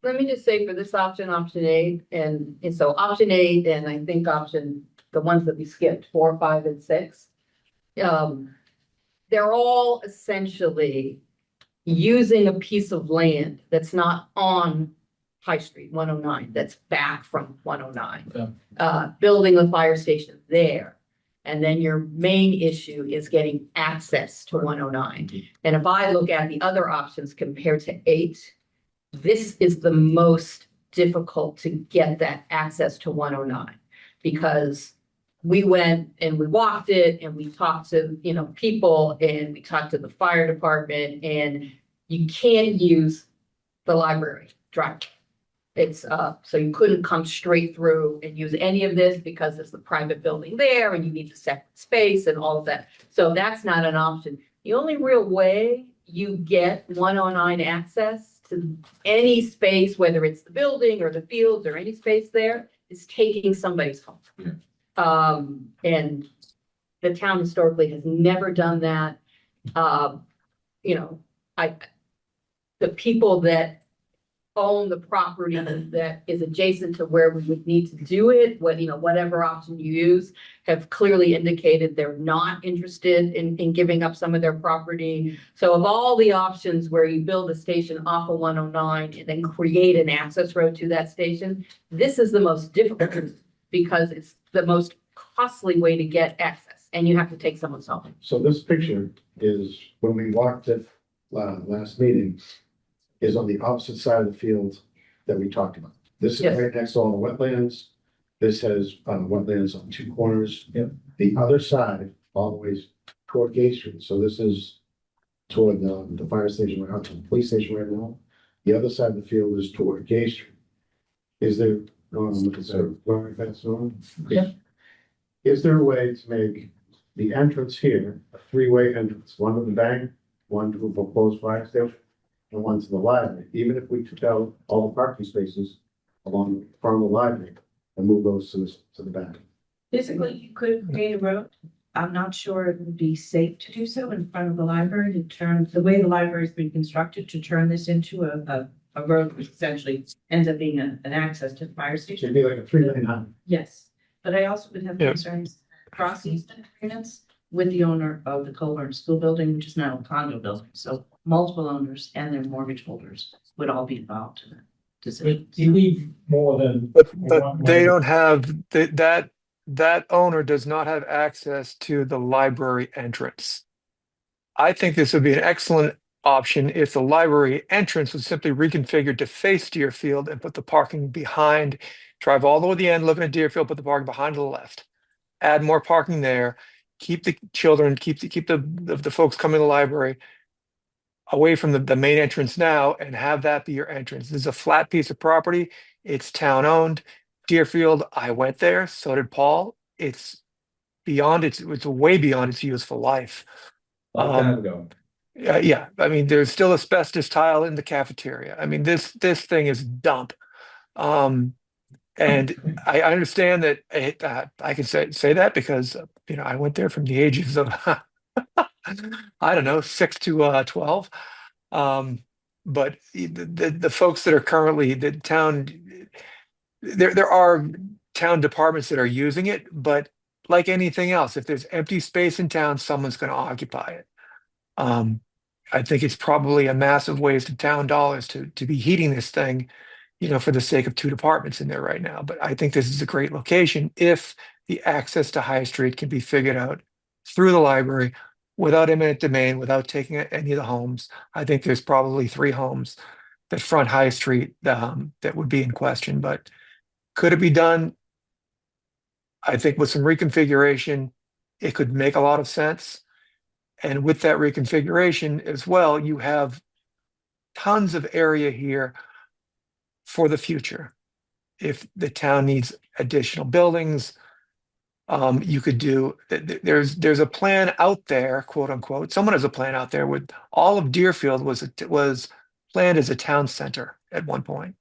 let me just say for this option, option 8, and so option 8, and I think the ones that we skipped, 4, 5, and 6. They're all essentially using a piece of land that's not on High Street 109, that's back from 109. Building a fire station there. And then your main issue is getting access to 109. And if I look at the other options compared to 8, this is the most difficult to get that access to 109. Because we went and we walked it and we talked to, people, and we talked to the fire department, and you can't use the library driveway. It's so you couldn't come straight through and use any of this because there's the private building there and you need the separate space and all of that. So that's not an option. The only real way you get 109 access to any space, whether it's the building or the fields or any space there, is taking somebody's home. Yeah. And the town historically has never done that. The people that own the property that is adjacent to where we would need to do it, whatever option you use, have clearly indicated they're not interested in giving up some of their property. So of all the options where you build a station off of 109 and then create an access road to that station, this is the most difficult because it's the most costly way to get access and you have to take someone's home. So this picture is when we walked it last meeting, is on the opposite side of the field that we talked about. This is Yes. right next to all the wetlands. This has wetlands on 2 corners. Yep. The other side, all the way toward Gay Street. So this is toward the fire station, right out to the police station right now. The other side of the field is toward Gay Street. Is there, Yeah. Is there a way to make the entrance here a 3-way entrance, one at the bank, one to a proposed fire station and one to the library. Even if we took out all the parking spaces along the front of the library and move those to the back. Physically, you could create a road. I'm not sure it would be safe to do so in front of the library to turn, the way the library's been constructed, to turn this into a road which essentially ends up being an access to the fire It station. should be like a 3-lane highway. Yes, but I also would have Yeah. concerns across eastern agreements with the owner of the Colburn School Building, which is now a condo building. So multiple owners and their mortgage holders would all be involved in that But decision. you need more than. But they don't have, that owner does not have access to the library entrance. I think this would be an excellent option if the library entrance was simply reconfigured to face Deerfield and put the parking behind, drive all the way to the end, looking at Deerfield, put the parking behind to the left. Add more parking there, keep the children, keep the folks coming to the library away from the main entrance now and have that be your entrance. This is a flat piece of property. It's town owned. Deerfield, I went there, so did Paul. It's way beyond its useful life. Long time ago. Yeah, I mean, there's still asbestos tile in the cafeteria. I mean, this thing is dump. And I understand that I can say that because I went there from the ages of I don't know, 6 to 12. But the folks that are currently the town, there are town departments that are using it, but like anything else, if there's empty space in town, someone's going to occupy it. I think it's probably a massive waste of town dollars to be heating this thing, for the sake of 2 departments in there right now. But I think this is a great location if the access to High Street can be figured out through the library without eminent domain, without taking any of the homes. I think there's probably 3 homes that front High Street that would be in question. But could it be done? I think with some reconfiguration, it could make a lot of sense. And with that reconfiguration as well, you have tons of area here for the future. If the town needs additional buildings, you could do, there's a plan out there, quote unquote. Someone has a plan out there with all of Deerfield was planned as a town center at one point.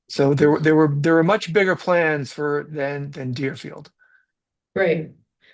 So there were much bigger plans than Deerfield. Right.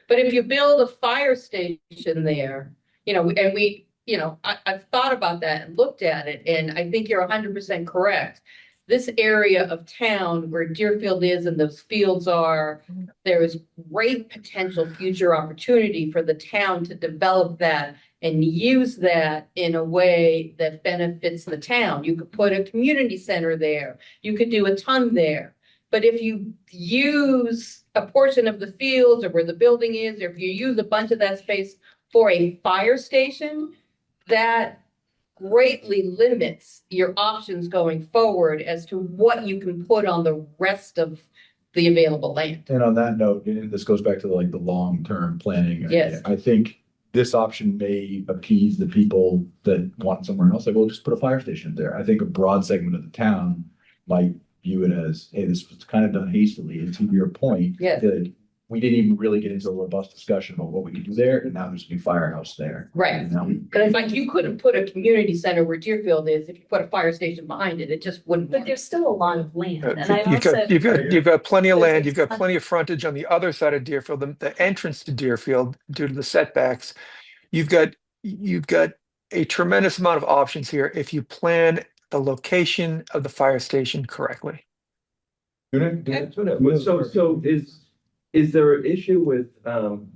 But if you build a fire station there, and I've thought about that and looked at it, and I think you're 100% correct. This area of town where Deerfield is and those fields are, there is great potential future opportunity for the town to develop that and use that in a way that benefits the town. You could put a community center there. You could do a ton there. But if you use a portion of the fields or where the building is, or if you use a bunch of that space for a fire station, that greatly limits your options going forward as to what you can put on the rest of the available land. And on that note, and this goes back to the long-term planning. Yes. I think this option may appease the people that want somewhere else. Like, we'll just put a fire station there. I think a broad segment of the town might view it as, hey, this was kind of done hastily. And to your point, Yes. that we didn't even really get into a robust discussion about what we could do there, and now there's a new firehouse there. Right. Now, But it's like you couldn't put a community center where Deerfield is if you put a fire station behind it. It just wouldn't. But there's still a lot of land, and I You've also. got plenty of There's land, you've got ton- plenty of frontage on the other side of Deerfield, the entrance to Deerfield due to the setbacks. You've got a tremendous amount of options here if you plan the location of the fire station correctly. So is there an issue with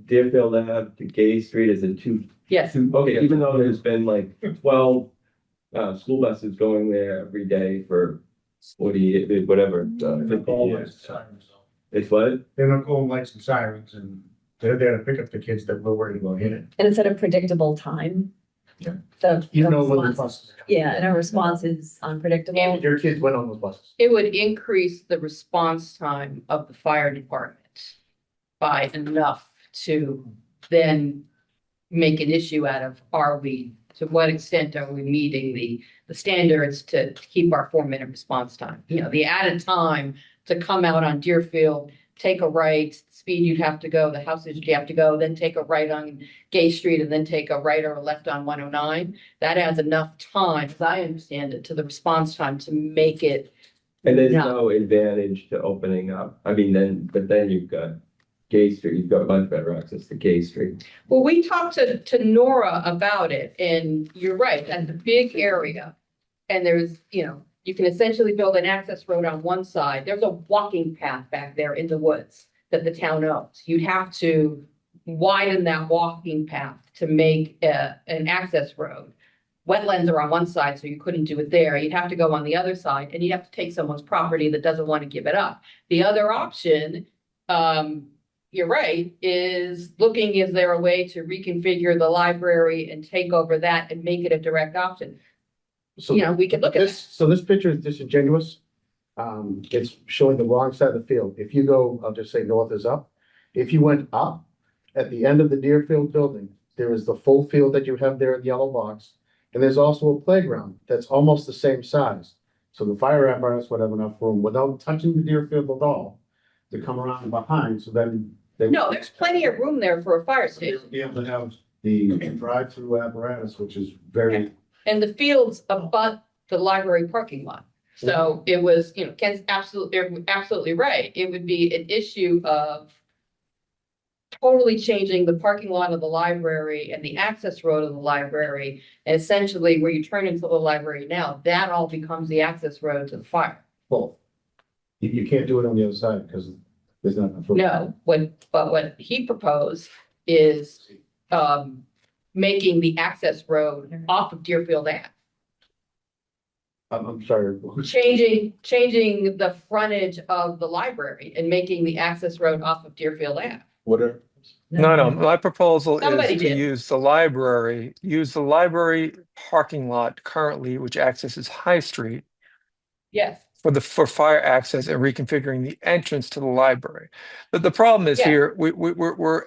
Deerfield Ave to Gay Street? Is it Yes. okay, even though there's been like 12 school buses going there every day for 40, whatever. It's what? They're not calling lights and sirens, and they're there to pick up the kids that we're worried about hitting. And it's at a predictable time. Yeah. The You know when the response- buses. Yeah, and our response is unpredictable. Your kids went on those buses. It would increase the response time of the fire department by enough to then make an issue out of, to what extent are we meeting the standards to keep our 4-minute response time? The added time to come out on Deerfield, take a right, speed you'd have to go, the houses you'd have to go, then take a right on Gay Street and then take a right or a left on 109. That adds enough time, as I understand it, to the response time to make it. And there's No. no advantage to opening up. I mean, but then you've got Gay Street, you've got much better access to Gay Street. Well, we talked to Nora about it, and you're right, that's a big area. And there's, you can essentially build an access road on one side. There's a walking path back there in the woods that the town owns. You'd have to widen that walking path to make an access road. Wetlands are on one side, so you couldn't do it there. You'd have to go on the other side, and you'd have to take someone's property that doesn't want to give it up. The other option, you're right, is looking, is there a way to reconfigure the library and take over that and make it a direct option? So We could look at this, so this picture is disingenuous. It's showing the wrong side of the field. If you go, I'll just say north is up. If you went up at the end of the Deerfield building, there is the full field that you have there in the yellow box. And there's also a playground that's almost the same size. So the fire apparatus would have enough room without touching the Deerfield at all to come around behind, so then. No, there's plenty of room there for a fire They station. would be able to have the drive-through apparatus, which is very, And the fields abut the library parking lot. So it was, Ken's absolutely right. It would be an issue of totally changing the parking lot of the library and the access road of the library. And essentially where you turn into the library now, that all becomes the access road to the fire. full. You can't do it on the other side because there's not enough room. No, but what he proposed is making the access road off of Deerfield Ave. I'm sorry. Changing the frontage of the library and making the access road off of Deerfield Ave. Whatever. No, my proposal Somebody is to did. use the library parking lot currently, which accesses High Street Yes, for fire access and reconfiguring the entrance to the library. But the problem is Yeah. here, we're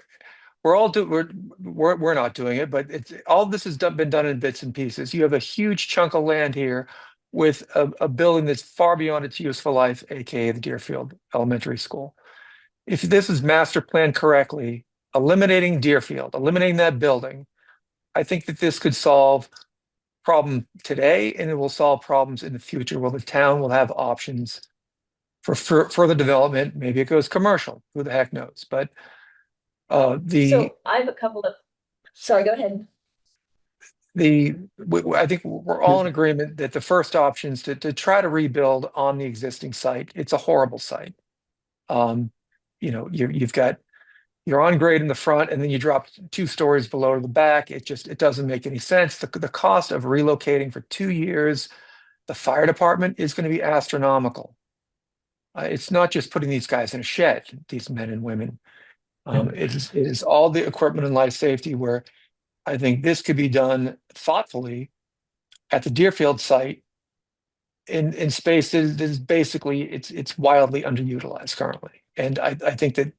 not doing it, but all this has been done in bits and pieces. You have a huge chunk of land here with a building that's far beyond its useful life, aka the Deerfield Elementary School. If this is master planned correctly, eliminating Deerfield, eliminating that building, I think that this could solve problem today, and it will solve problems in the future where the town will have options for further development. Maybe it goes commercial, who the heck knows? But So I have a couple of, sorry, go ahead. I think we're all in agreement that the first option is to try to rebuild on the existing site. It's a horrible site. You're on grade in the front, and then you drop 2 stories below to the back. It doesn't make any sense. The cost of relocating for 2 years, the fire department is going to be astronomical. It's not just putting these guys in a shed, these men and women. It is all the equipment and life safety, where I think this could be done thoughtfully at the Deerfield site in space that is basically it's wildly underutilized currently. And I think that,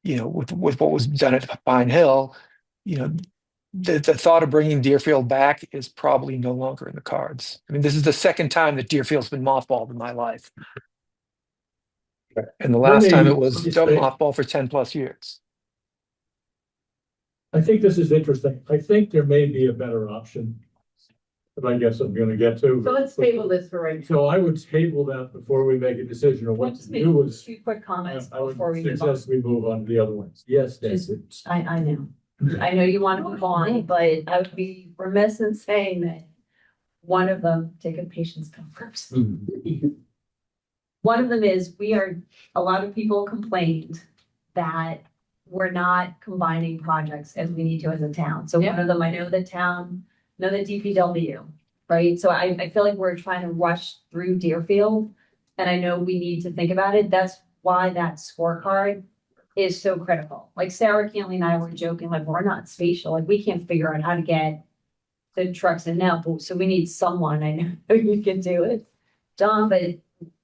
with what was done at Pine Hill, the thought of bringing Deerfield back is probably no longer in the cards. I mean, this is the second time that Deerfield's been mothballed in my life. And the last time it was mothballed for 10+ years. I think this is interesting. I think there may be a better option that I guess I'm gonna get to. so let's table this for right now. So I would table that before we make a decision on what Let's to make do. Was 2 quick comments I would before we move on. suggest we move on to the other ones. Yes, Nancy. I know. I know you want to move on, but I would be remiss in saying that one of them, taking patients come first. One of them is a lot of people complained that we're not combining projects as we need to as a town. So one of them, I know the DPW, right? So I feel like we're trying to rush through Deerfield, and I know we need to think about it. That's why that scorecard is so critical. Like Sarah Cantley and I were joking, like, we're not spatial, like we can't figure out how to get the trucks in now, so we need someone. I know you can do it, John, but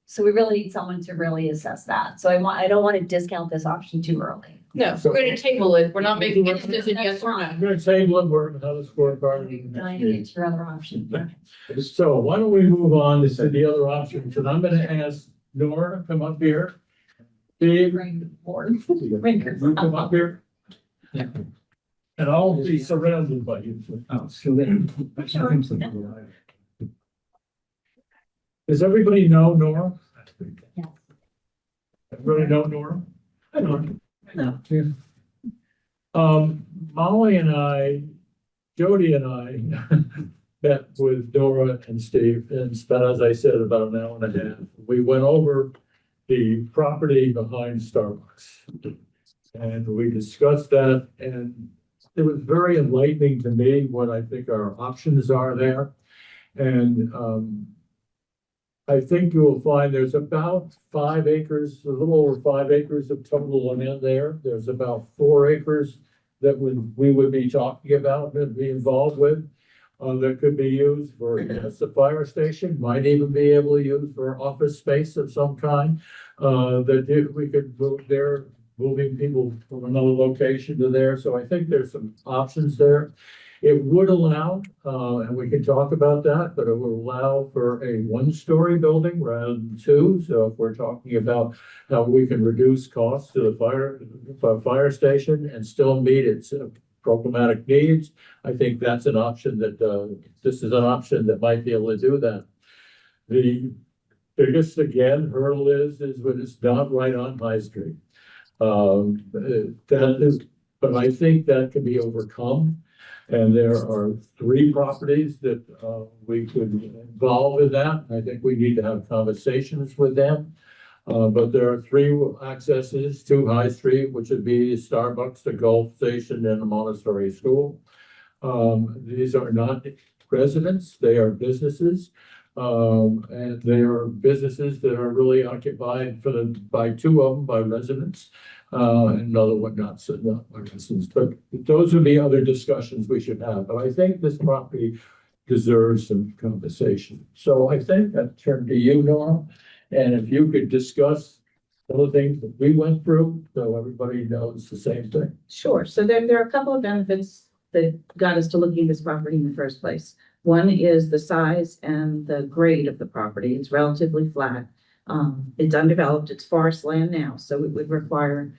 so we really need someone to really assess that. So I don't want to discount this option too early. No, we're gonna table it. We're not making a decision That's yes or no. fine. I'm gonna table it. We're gonna have a scorecard. Dive into your other option. So why don't we move on to the other options? And I'm gonna ask Nora to come up here Steve, you come up here. And I'll be surrounded by you. Oh, so then. Does everybody know Nora? Yes. Everybody know Nora? I don't know. Molly and I, Jody and I met with Nora and Steve and spent, as I said, about an hour and a half. We went over the property behind Starbucks. And we discussed that, and it was very enlightening to me what I think our options are there. And I think you will find there's about 5 acres, a little over 5 acres of total land there. There's about 4 acres that we would be talking about and be involved with. That could be used for, yes, a fire station, might even be able to use for office space of some kind. We could move there, moving people from another location to there. So I think there's some options there. It would allow, and we can talk about that, but it would allow for a 1-story building rather than 2. So if we're talking about how we can reduce costs to the fire station and still meet its programmatic needs, I think that's an option that, this is an option that might be able to do that. The biggest, again, hurdle is when it's not right on High Street. That is, but I think that can be overcome. And there are 3 properties that we could involve in that. I think we need to have conversations with them. But there are 3 accesses to High Street, which would be Starbucks, the Gulf Station, and the Montessori School. These are not residents, they are businesses. And they are businesses that are really occupied by 2 of them by residents. Another one not residents, but those would be other discussions we should have. But I think this property deserves some conversation. So I think I turn to you, Nora, and if you could discuss all the things that we went through, so everybody knows the same thing. Sure. So there are a couple of benefits that got us to looking at this property in the first place. One is the size and the grade of the property. It's relatively flat. It's undeveloped. It's forest land now, so it would require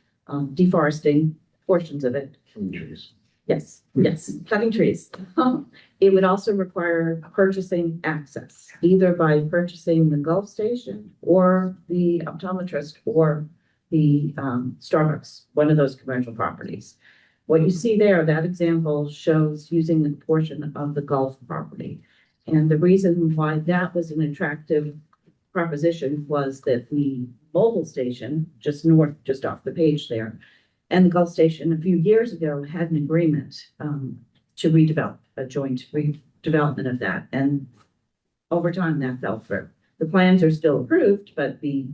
deforesting portions of it. Trees. Yes, cutting trees. It would also require purchasing access, either by purchasing the Gulf Station or the optometrist or the Starbucks, one of those commercial properties. What you see there, that example shows using the portion of the Gulf property. And the reason why that was an attractive proposition was that the mobile station, just north, just off the page there, and the Gulf Station a few years ago had an agreement to redevelop, a joint redevelopment of that. And over time that fell through. The plans are still approved, but the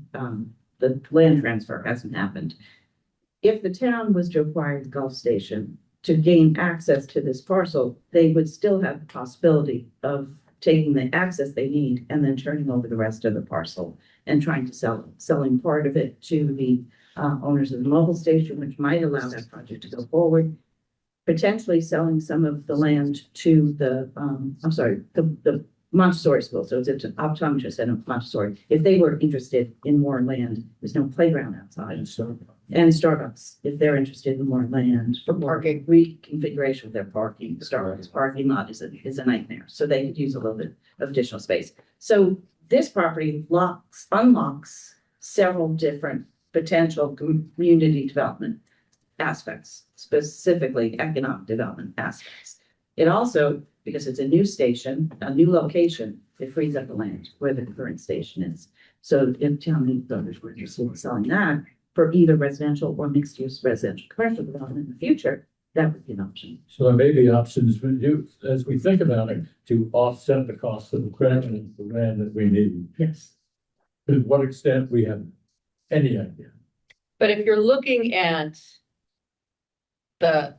land transfer hasn't happened. If the town was to acquire the Gulf Station to gain access to this parcel, they would still have the possibility of taking the access they need and then turning over the rest of the parcel and trying to selling part of it to the owners of the mobile station, which might allow that project to go forward. Potentially selling some of the land to the Montessori school. So it's an optometrist and a Montessori. If they were interested in more land, there's no playground outside. And Starbucks, if they're interested in more land for parking, reconfiguration of their parking. Starbucks parking lot is a nightmare. So they could use a little bit of additional space. So this property unlocks several different potential community development aspects, specifically economic development aspects. It also, because it's a new station, a new location, it frees up the land where the current station is. So if town owners were interested in selling that for either residential or mixed use residential commercial development in the future, that would be an option. So there may be options for you, as we think about it, to offset the cost of the credit and the land that we need. Yes. To what extent we have any idea. But if you're looking at the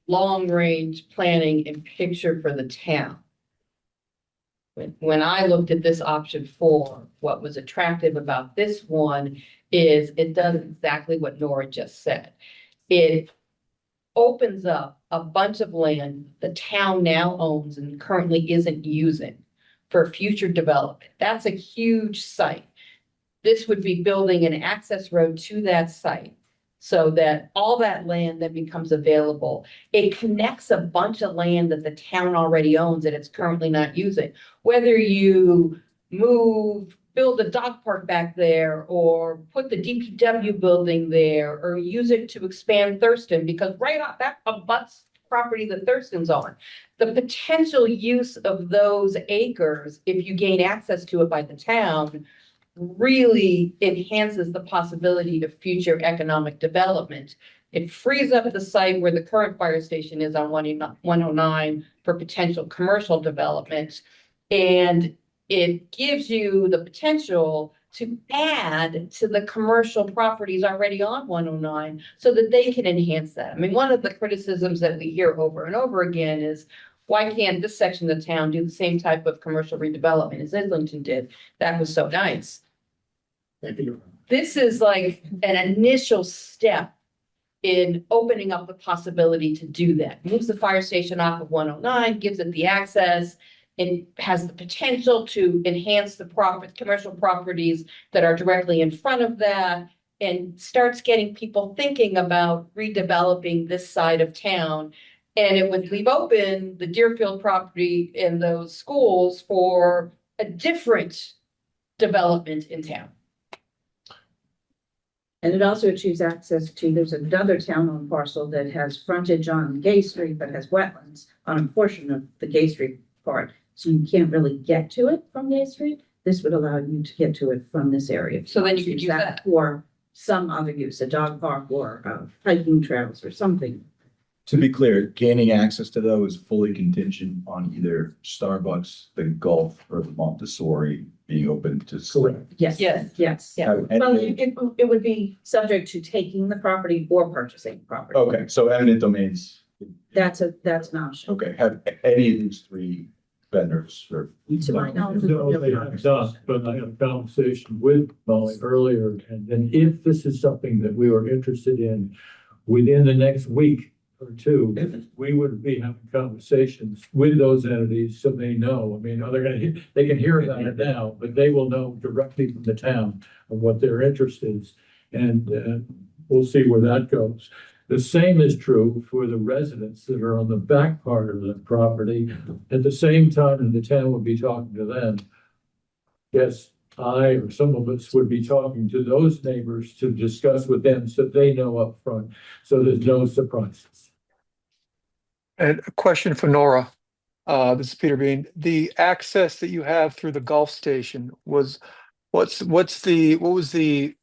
long-range planning and picture for the town, when I looked at this option 4, what was attractive about this one is it does exactly what Nora just said. It opens up a bunch of land the town now owns and currently isn't using for future development. That's a huge site. this would be building an access road to that site. So that all that land that becomes available, it connects a bunch of land that the town already owns that it's currently not using. Whether you build a dog park back there, or put the DPW building there, or use it to expand Thurston, because right off that abuts property that Thurston's on. The potential use of those acres, if you gain access to it by the town, really enhances the possibility of future economic development. It frees up the site where the current fire station is on 109 for potential commercial development. And it gives you the potential to add to the commercial properties already on 109 so that they can enhance that. I mean, one of the criticisms that we hear over and over again is, why can't this section of the town do the same type of commercial redevelopment as Islington did? That was so nice. This is like an initial step in opening up the possibility to do that. Moves the fire station off of 109, gives it the access. It has the potential to enhance the commercial properties that are directly in front of that, and starts getting people thinking about redeveloping this side of town. And it would leave open the Deerfield property and those schools for a different development in town. And it also achieves access to, there's another town-owned parcel that has frontage on Gay Street, but has wetlands on a portion of the Gay Street part. So you can't really get to it from Gay Street. This would allow you to get to it from this area. So then you could use that. For some other use, a dog park or hiking trails or something. To be clear, gaining access to those is fully contingent on either Starbucks, the Gulf, or the Montessori being open to select. Yes. Yes. Yes. Yeah. Well, it would be subject to taking the property or purchasing the property. Okay, so eminent domains, That's an option. okay, have any of these three vendors or? To my knowledge. No, they have not, but I had a conversation with Molly earlier, and if this is something that we were interested in within the next week or two, we would be having conversations with those entities so they know. I mean, they can hear about it now, but they will know directly from the town of what their interest is. And we'll see where that goes. The same is true for the residents that are on the back part of the property. At the same time, the town will be talking to them. Yes, I or some of us would be talking to those neighbors to discuss with them so they know up front, so there's no surprises. And a question for Nora. This is Peter Bean. The access that you have through the Gulf Station what was the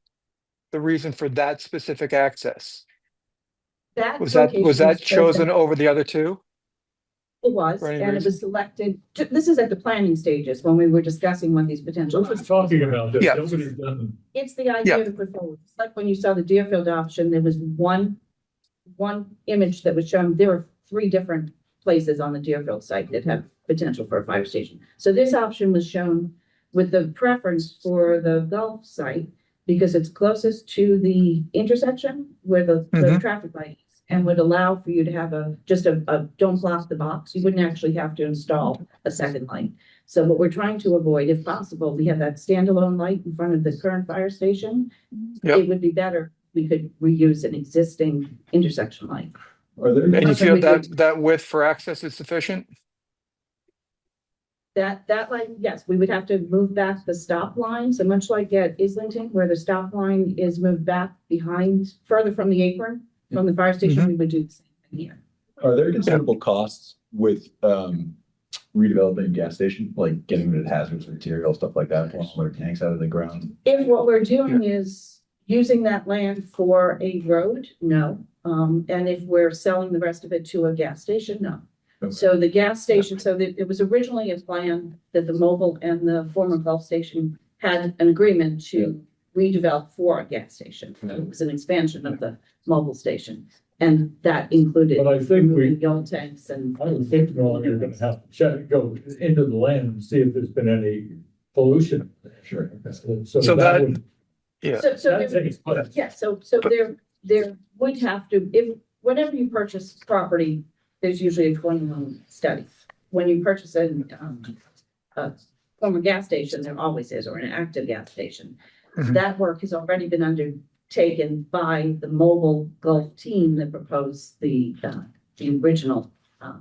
reason for that specific access? Was that chosen over the other two? It was, For any and it reason? was selected, this is at the planning stages when we were discussing what these potential. Nobody's talking about this. Yeah. Nobody's done. It's the idea to put forward. It's like when you saw the Deerfield option, there was one image that was shown. There were 3 different places on the Deerfield site that have potential for a fire station. So this option was shown with the preference for the Gulf site because it's closest to the intersection where the traffic light is, and would allow for you to have just a don't block the box. You wouldn't actually have to install a second light. So what we're trying to avoid, if possible, we have that standalone light in front of the current fire station. Yep. It would be better, we could reuse an existing intersection light. Are there? And you feel we that width for access is sufficient? That light, yes, we would have to move back the stop line. So much like at Islington, where the stop line is moved back behind, further from the apron, from the fire station, we would do the same thing here. Are there considerable costs with redeveloping a gas station, like getting rid of hazardous material, stuff like that, pulling water tanks out of the ground? If what we're doing is using that land for a road, no. And if we're selling the rest of it to a gas station, no. Okay. So the gas station, it was originally a plan that the mobile and the former Gulf station had an agreement to redevelop for a gas station. It was an expansion of the mobile station, and that included But I think removing the old tanks and. I would think you're gonna have to go into the land and see if there's been any pollution. Sure. So that- would- Yeah. So that there, takes place. yeah, so there would have to, if, whenever you purchase property, there's usually a 21 study. When you purchase a former gas station, there always is, or an active gas station. Mhm. That work has already been undertaken by the mobile golf team that proposed the original.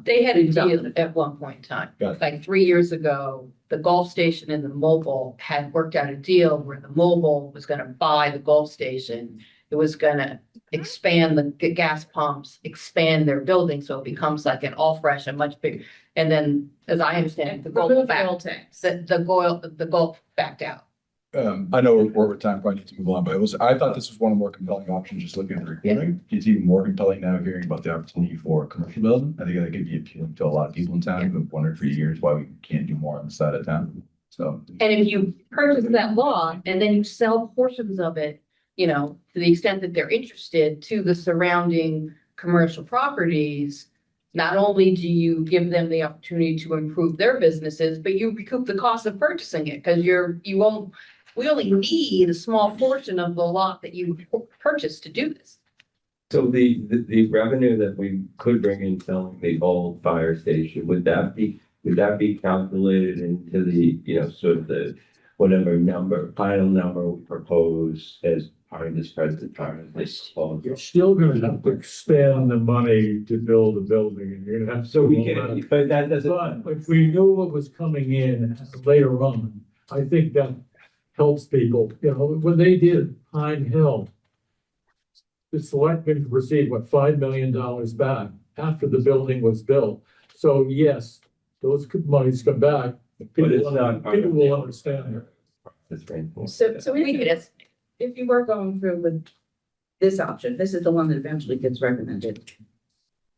They had a redevelopment. deal at one point in time, Got it. like 3 years ago, the golf station and the mobile had worked out a deal where the mobile was gonna buy the golf station. It was gonna expand the gas pumps, expand their building, so it becomes like an all fresh and much bigger. And then, as I understand, it, the golf Remove the back, old tanks. the golf backed out. I know we're over time, probably need to move on, but I thought this was one of the more compelling options, just looking at the recording. It's even more compelling now hearing about the opportunity for commercial building. I think that could be appealing to a lot of people in town who've wondered for years why we can't do more on the side of town. So, And if you purchase that lot and then you sell portions of it, you know, to the extent that they're interested to the surrounding commercial properties, not only do you give them the opportunity to improve their businesses, but you recoup the cost of purchasing it because we only need a small portion of the lot that you purchased to do this. So the revenue that we could bring in selling the old fire station, would that be calculated into the, you know, sort of the whatever final number we propose as part of this present part of this You're proposal? still gonna have to expend the money to build a building, and you're gonna have to. So we can, but that doesn't. But if we knew what was coming in later on, I think that helps people, you know, when they did Pine Hill. The selectmen received, what, $5 million back after the building was built. So yes, those monies come back. But it's not part People of will the- understand it. That's right. So We could estimate. if you were going through with this option, this is the one that eventually gets recommended.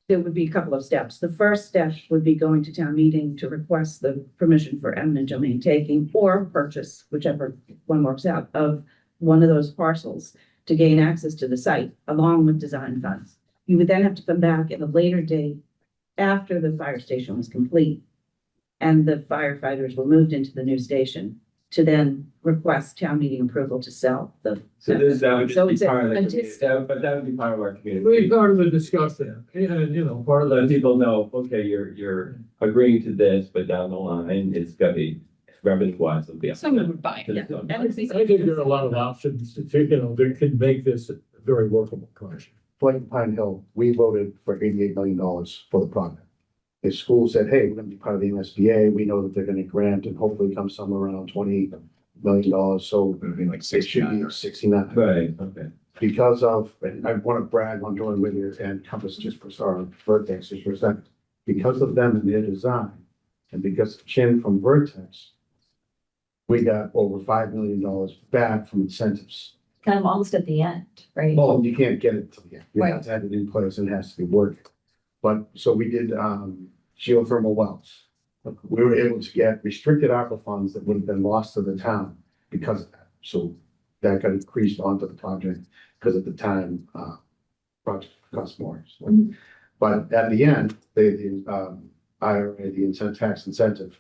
There would be a couple of steps. The first step would be going to town meeting to request the permission for eminent domain taking or purchase, whichever one works out, of one of those parcels to gain access to the site along with design funds. You would then have to come back at a later date after the fire station was complete and the firefighters were moved into the new station to then request town meeting approval to sell the. So that would So just it's be a- part of the, until- community, but that would be part of our Really community. part of the discussion, and, you know, part of Let the, people know, okay, you're agreeing to this, but down the line, it's gonna be revenue wise, it'll be. Someone would buy it. Yeah. I think there are a lot of options to, you know, that can make this a very workable project. Like Pine Hill, we voted for $88 million for the project. The school said, hey, we're gonna be part of the MSBA, we know that they're gonna grant and hopefully come somewhere around $20 million, so it would have been like it should 69 be or 69. Right, okay. Because of, and I want to brag on Jordan Whittier and Compass just for, sorry, Vertex just for a second. Because of them and their design, and because of Chin from Vertex, we got over $5 million back from incentives. Kind of almost at the end, right? Well, you can't get it till the end. You have Right. to have it in place and it has to be working. But, so we did, geothermal wells. We were able to get restricted ARPA funds that would have been lost to the town because of that. So that got increased onto the project because at the time, project cost more. So, but at the end, the IRA, the tax incentive,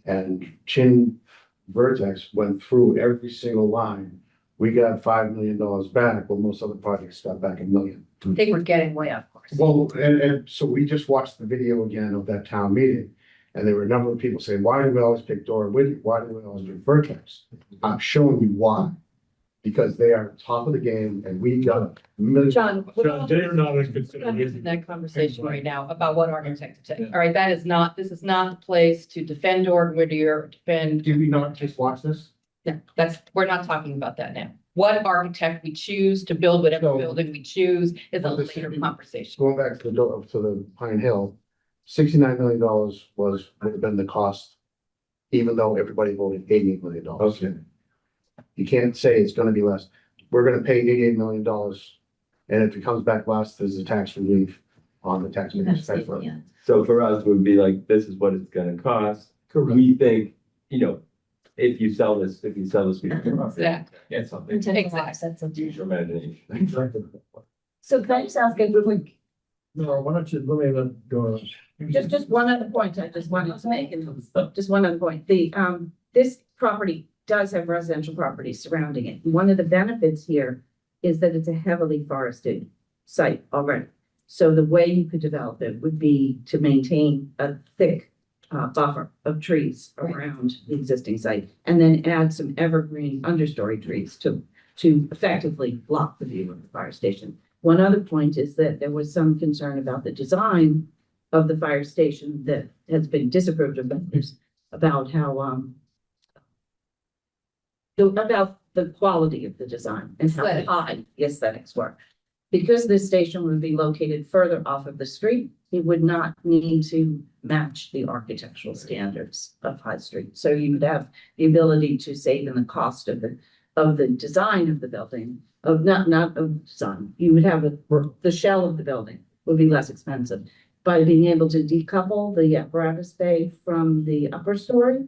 and Chin Vertex went through every single line. We got $5 million back, while most other projects got back $1 million. They were getting way off course. Well, and so we just watched the video again of that town meeting. And there were a number of people saying, why do we always pick Dora Whittier? Why do we always pick Vertex? I'm showing you why. Because they are top of the game and we got millions. John, John, they're not in we're not having consideration. that conversation right now about what architect to take. All right, this is not the place to defend Orton Whittier, or defend. Did we not just watch this? No, we're not talking about that now. What architect we choose to build whatever So- building we choose is a Well, this- later conversation. Going back to the Pine Hill, $69 million would have been the cost, even though everybody voted $88 million. Okay. You can't say it's gonna be less. We're gonna pay $88 million. And if it comes back less, there's a tax relief on the taxpayers. So for us, it would be like, this is what it's gonna cost. Correct. We think, you know, if you sell this, we can Exactly. get something. Use your imagination. Exactly. So can I just ask a quick, No, why don't you, let me let Dora. Just one other point I just wanted to make, and just one other point, this property does have residential properties surrounding it. One of the benefits here is that it's a heavily forested site already. So the way you could develop it would be to maintain a thick buffer of trees around the existing site, and then add some evergreen understory trees to effectively block the view of the fire station. One other point is that there was some concern about the design of the fire station that has been disapproved of others about how, about the quality of the design and how Aesthetic. high the aesthetics were. Because this station would be located further off of the street, it would not need to match the architectural standards of High Street. So you would have the ability to save in the cost of the design of the building, not of design. You would have the shell of the building would be less expensive. By being able to decouple the apparatus bay from the upper story,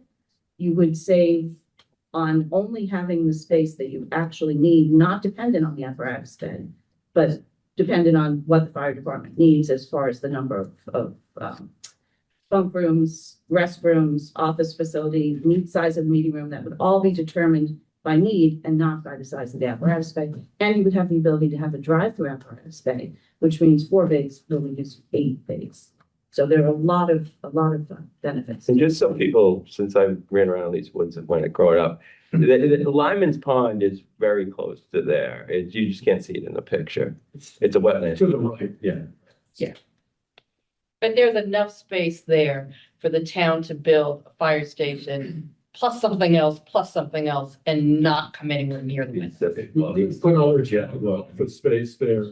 you would save on only having the space that you actually need, not dependent on the apparatus bay, but dependent on what the fire department needs as far as the number of bunk rooms, restrooms, office facility, need size of the meeting room, that would all be determined by need and not by the size of the apparatus bay. And you would have the ability to have a drive-through apparatus bay, which means 4 bays, building is 8 bays. So there are a lot of benefits. And just so people, since I ran around these woods when I growing up, the Lyman's Pond is very close to there. You just can't see it in the picture. It's a wetland. To the right. Yeah. But there's enough space there for the town to build a fire station, plus something else, and not come anywhere near the wetland. Well, put all for space there,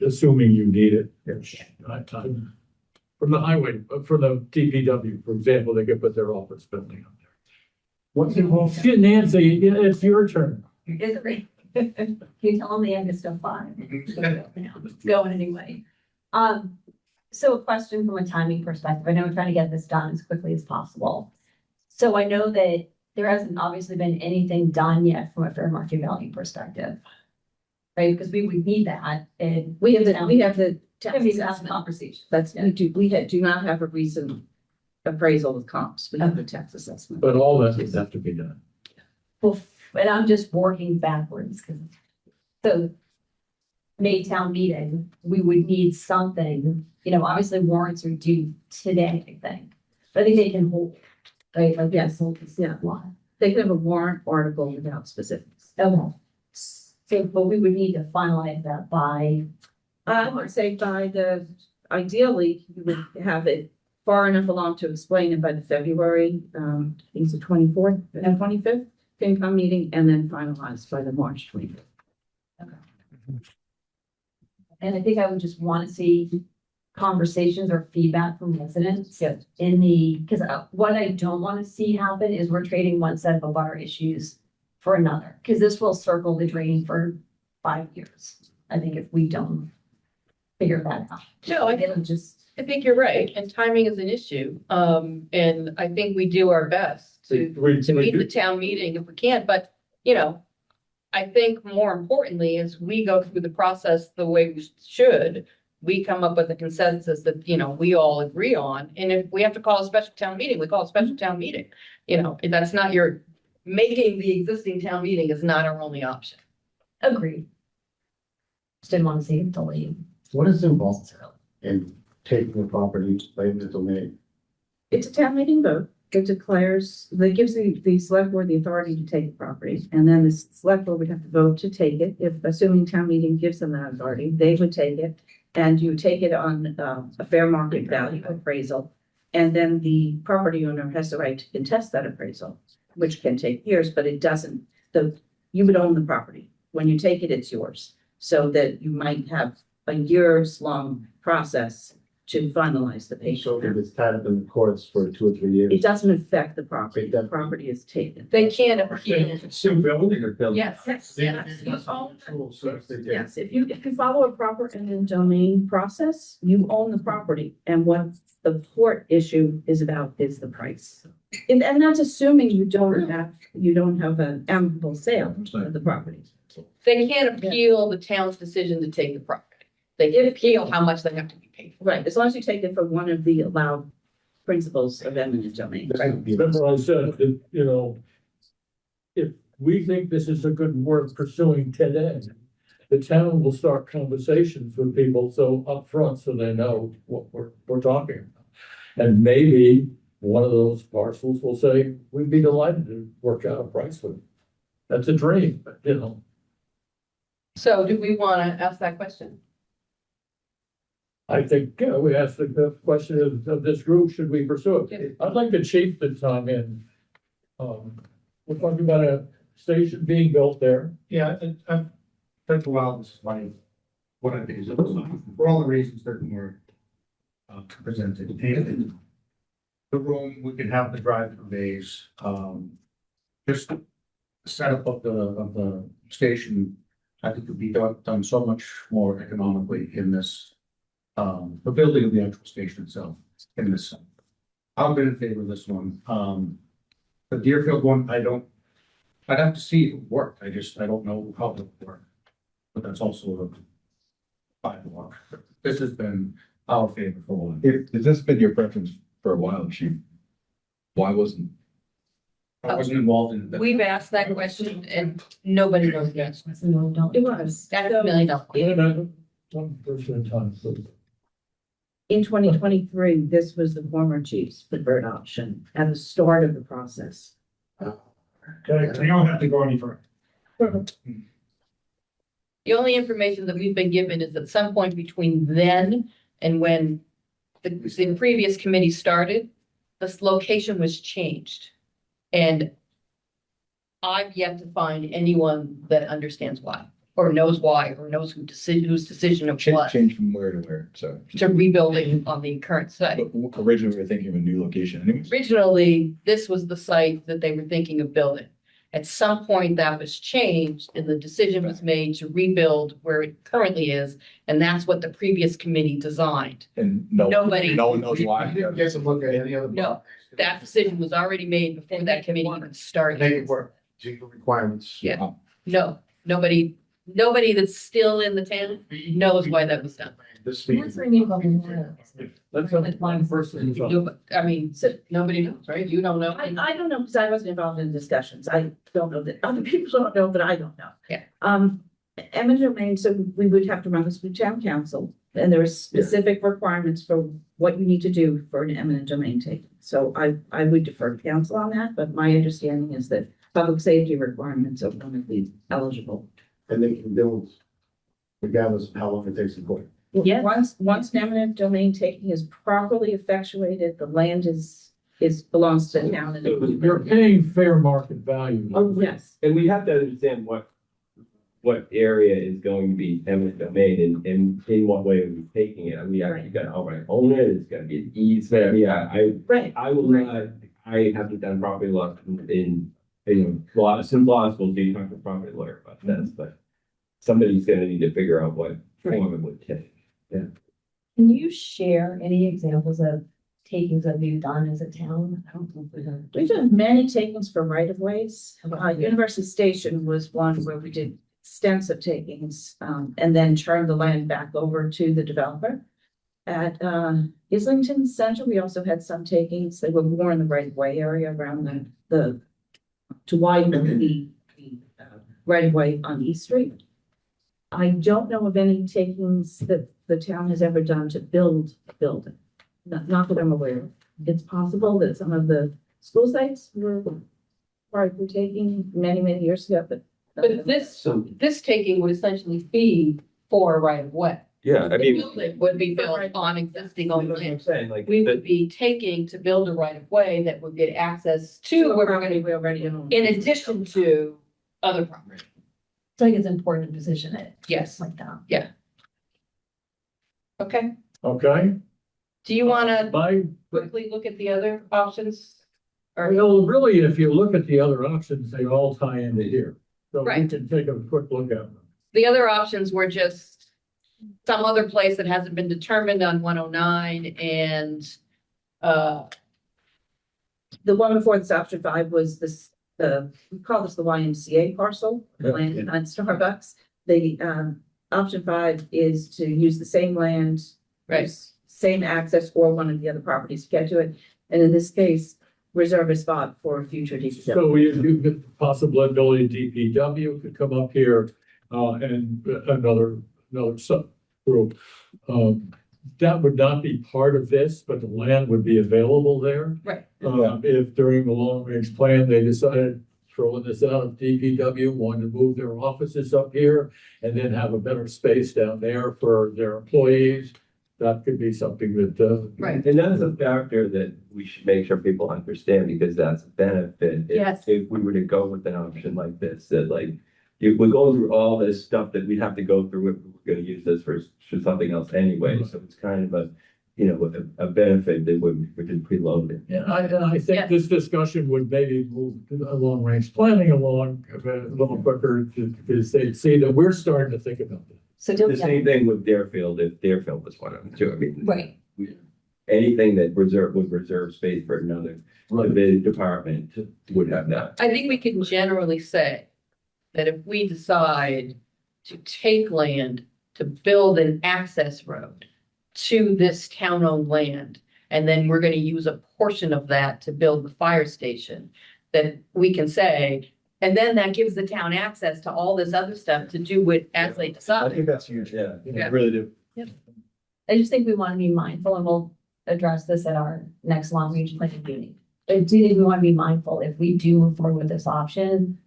assuming you need it. From the highway, from the DPW, for example, they could put their office building up there. What's involved? Shit, Nancy, it's your turn. Is it? You tell them the youngest of 5. It's going anyway. So a question from a timing perspective. I know we're trying to get this done as quickly as possible. So I know that there hasn't obviously been anything done yet from a fair market value perspective. Right, because we would need that, and We have the tax have these assessment. conversations. That's, do not have a recent appraisal with comps. We have the tax assessment. But all that would have to be done. Well, and I'm just working backwards, because so May town meeting, we would need something, obviously warrants are due today, I think. But I think they can hold, right, like, yes, hold this, Yeah. line. They could have a warrant article without specifics. Okay. So, but we would need to finalize that by, I would say ideally, you would have it far enough along to explain it by the February, I think it's the 24th and 25th FinCom meeting, and then finalized by the March 25th. and I think I would just want to see conversations or feedback from residents because what I don't want to see happen is we're trading one set of water issues for another, because this will circle the drain for 5 years. I think if we don't figure that out. No, It'll just, I think you're right, and timing is an issue. And I think we do our best to meet the town meeting if we can, but, I think more importantly is we go through the process the way we should. We come up with a consensus that, we all agree on, and if we have to call a special town meeting, we call a special town meeting. That's not making the existing town meeting is not our only option. agreed. Just didn't want to see it delayed. What is involved in taking the property, claiming the domain? It's a town meeting vote. It declares, that gives the select board the authority to take the property. And then the select board would have to vote to take it. If assuming town meeting gives them that authority, they would take it. And you take it on a fair market value appraisal. And then the property owner has the right to contest that appraisal, which can take years, but it doesn't, you would own the property. When you take it, it's yours. So that you might have a years-long process to finalize the So if paper. it's tied up in the courts for 2 or 3 years. It doesn't affect the property. It The doesn't. property is taken. They can't appeal. Sue building or building? Yes. Yes. You own- So if they take- Yes, if you follow a proper eminent domain process, you own the property, and what the court issue is about is the price. And that's assuming you don't have an amicable sale of the property. They can't appeal the town's decision to take the property. They can appeal how much they have to be paid for. Right, as long as you take it from one of the allowed principles of eminent domain. This would be- Remember I said, that, if we think this is a good worth pursuing today, the town will start conversations with people so upfront so they know what we're talking about. And maybe one of those parcels will say, we'd be delighted to work out a price with it. That's a dream, but, you know. So do we want to ask that question? I think, we asked the question of this group, should we pursue it? I'd like the chief to chime in. We're talking about a station being built there. Yeah, I've spent a while, this is what I think is, for all the reasons that were presented. And the room, we could have the drive-through bays, just the setup of the station, I think could be done so much more economically in this, the building of the actual station itself in this. I've been in favor of this one. The Deerfield one, I'd have to see if it worked. I don't know how it would work. But that's also a bylaw. This has been our favor for a while. If this has been your preference for a while, Chief, why wasn't? I wasn't involved in that. We've asked that question and nobody knows the answer. It was. That's a $1 million question. One person at a time, please. In 2023, this was the former chief's preferred option at the start of the process. Okay, you don't have to go any further. The only information that we've been given is at some point between then and when the previous committee started, this location was changed. And I've yet to find anyone that understands why, or knows why, or knows whose decision it was Change from where to where, so. to rebuilding on the current site. But originally, we were thinking of a new location anyways. Originally, this was the site that they were thinking of building. At some point, that was changed and the decision was made to rebuild where it currently is. And that's what the previous committee designed. And Nobody- no one knows You why. didn't get to look at any other. No, that decision was already made before that committee even Make it started. work, to your requirements. Yeah. No, nobody that's still in the town knows why that was done. This That's meeting. renewable. Let's have one person. I mean, nobody knows, right? You don't know. I don't know, because I wasn't involved in the discussions. I don't know that other people don't know, but I don't know. Yeah. Eminent domain, so we would have to run this through town council, and there are specific requirements for what you need to do for an eminent domain taking. So I would defer to council on that, but my understanding is that public safety requirements are one of the eligible. And they can build regardless of how long it takes to put. Yeah. Once an eminent domain taking is properly effectuated, the land belongs to the town. and You're paying fair market value. Oh, yes. And we have to understand what area is going to be eminent domain and in what way are we taking it? Are we actually gonna outright own it? It's gonna be an easement. Yeah, Right. I will not, I haven't done property law in law, some law school, so you talk to a property lawyer about this, but somebody's gonna need to figure out what form it would take. Can you share any examples of takings that we've done as a town? I don't know if we have. We've done many takings for right of ways. University Station was one where we did extensive takings, and then turned the land back over to the developer. At Islington Center, we also had some takings. They were more in the right of way area around to widen the right of way on East Street. I don't know of any takings that the town has ever done to build a building. Not that I'm aware of. It's possible that some of the school sites were taking many years ago, but. But this taking would essentially be for a right of way. Yeah, I The mean, building would be built on existing owned that's what I'm land. saying, like, We would be taking to build a right of way that would get access to where we're gonna, We already own. in addition to other property. I think it's important to position it Yes, like that. okay. Okay, Do you wanna my, quickly look at the other options? Or, well, really, if you look at the other options, they all tie into here. So we Right. can take a quick look at them. the other options were just some other place that hasn't been determined on 109 and, The one before this option 5 was this, we call this the YMCA parcel, the Yeah. land behind Starbucks. The, option 5 is to use the same land. Right. use Same access or one of the other properties to get to it. And in this case, reserve a spot for future DPW. So you get the possible ability DPW could come up here, and another subgroup. that would not be part of this, but the land would be available there. Right. If during the long range plan, they decided throwing this out, if DPW wanted to move their offices up here and then have a better space down there for their employees, that could be something that, Right. And that's a factor that we should make sure people understand, because that's a benefit. Yes. If we were to go with an option like this, that like, if we go through all this stuff that we'd have to go through, if we're gonna use this for something else anyway, so it's kind of a, you know, a benefit that we did preload it. and I think Yes. this discussion would maybe move a long range planning along a little quicker because they see that we're starting to think about this. So The don't, same thing with Deerfield, if Deerfield was one of them too, I mean. right. Anything that would reserve space for another department would have that. I think we can generally say that if we decide to take land to build an access road to this town-owned land, and then we're gonna use a portion of that to build the fire station, then we can say, and then that gives the town access to all this other stuff to do it as they I decide. think that's huge. Yeah. I really do. I just think we want to be mindful, and we'll address this at our next long range planning meeting. I do think we want to be mindful if we do move forward with this option,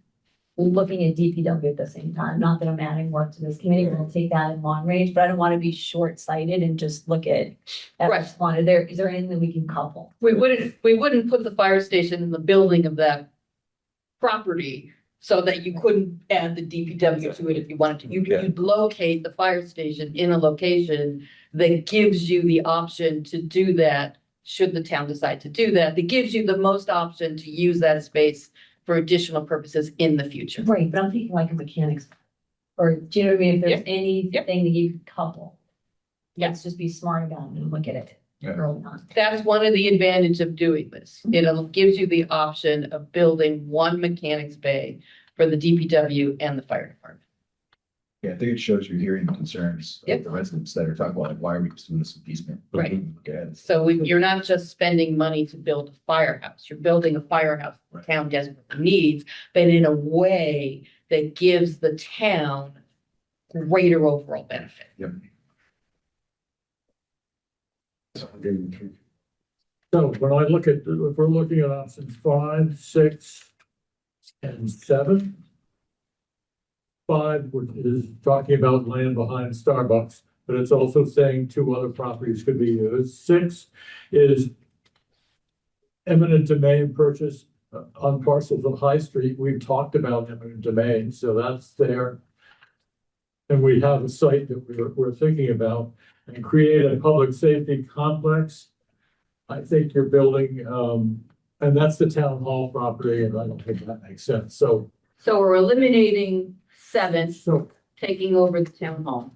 looking at DPW at the same time. Not that I'm adding work to this committee, we'll take that in long range, but I don't want to be short-sighted and just look at Right. FS1. Is there anything that we can couple? We wouldn't put the fire station in the building of that property so that you couldn't add the DPW to it if you wanted to. You'd locate the fire station in a location that gives you the option to do that, should the town decide to do that, that gives you the most option to use that space for additional purposes in the future. Right, but I'm thinking like a mechanics, or do you know what I mean? If there's anything that you could couple. Let's just be smart about it and look at it Yeah. early on. That's one of the advantages of doing this. It gives you the option of building one mechanics bay for the DPW and the fire department. Yeah, I think it shows you're hearing the concerns Yep. of the residents that are talking about, like, why are we just doing this in easement? Right. Look ahead. So you're not just spending money to build a firehouse, you're building a firehouse the town desperately needs, but in a way that gives the town greater overall benefit. So when I look at, if we're looking at options 5, 6, and 7. 5, which is talking about land behind Starbucks, but it's also saying 2 other properties could be used. 6 is eminent domain purchase on parcels of High Street. We've talked about eminent domain, so that's there. And we have a site that we're thinking about, and create a public safety complex. I think you're building, and that's the town hall property, and I don't think that makes sense. So So we're eliminating 7, So, taking over the town hall.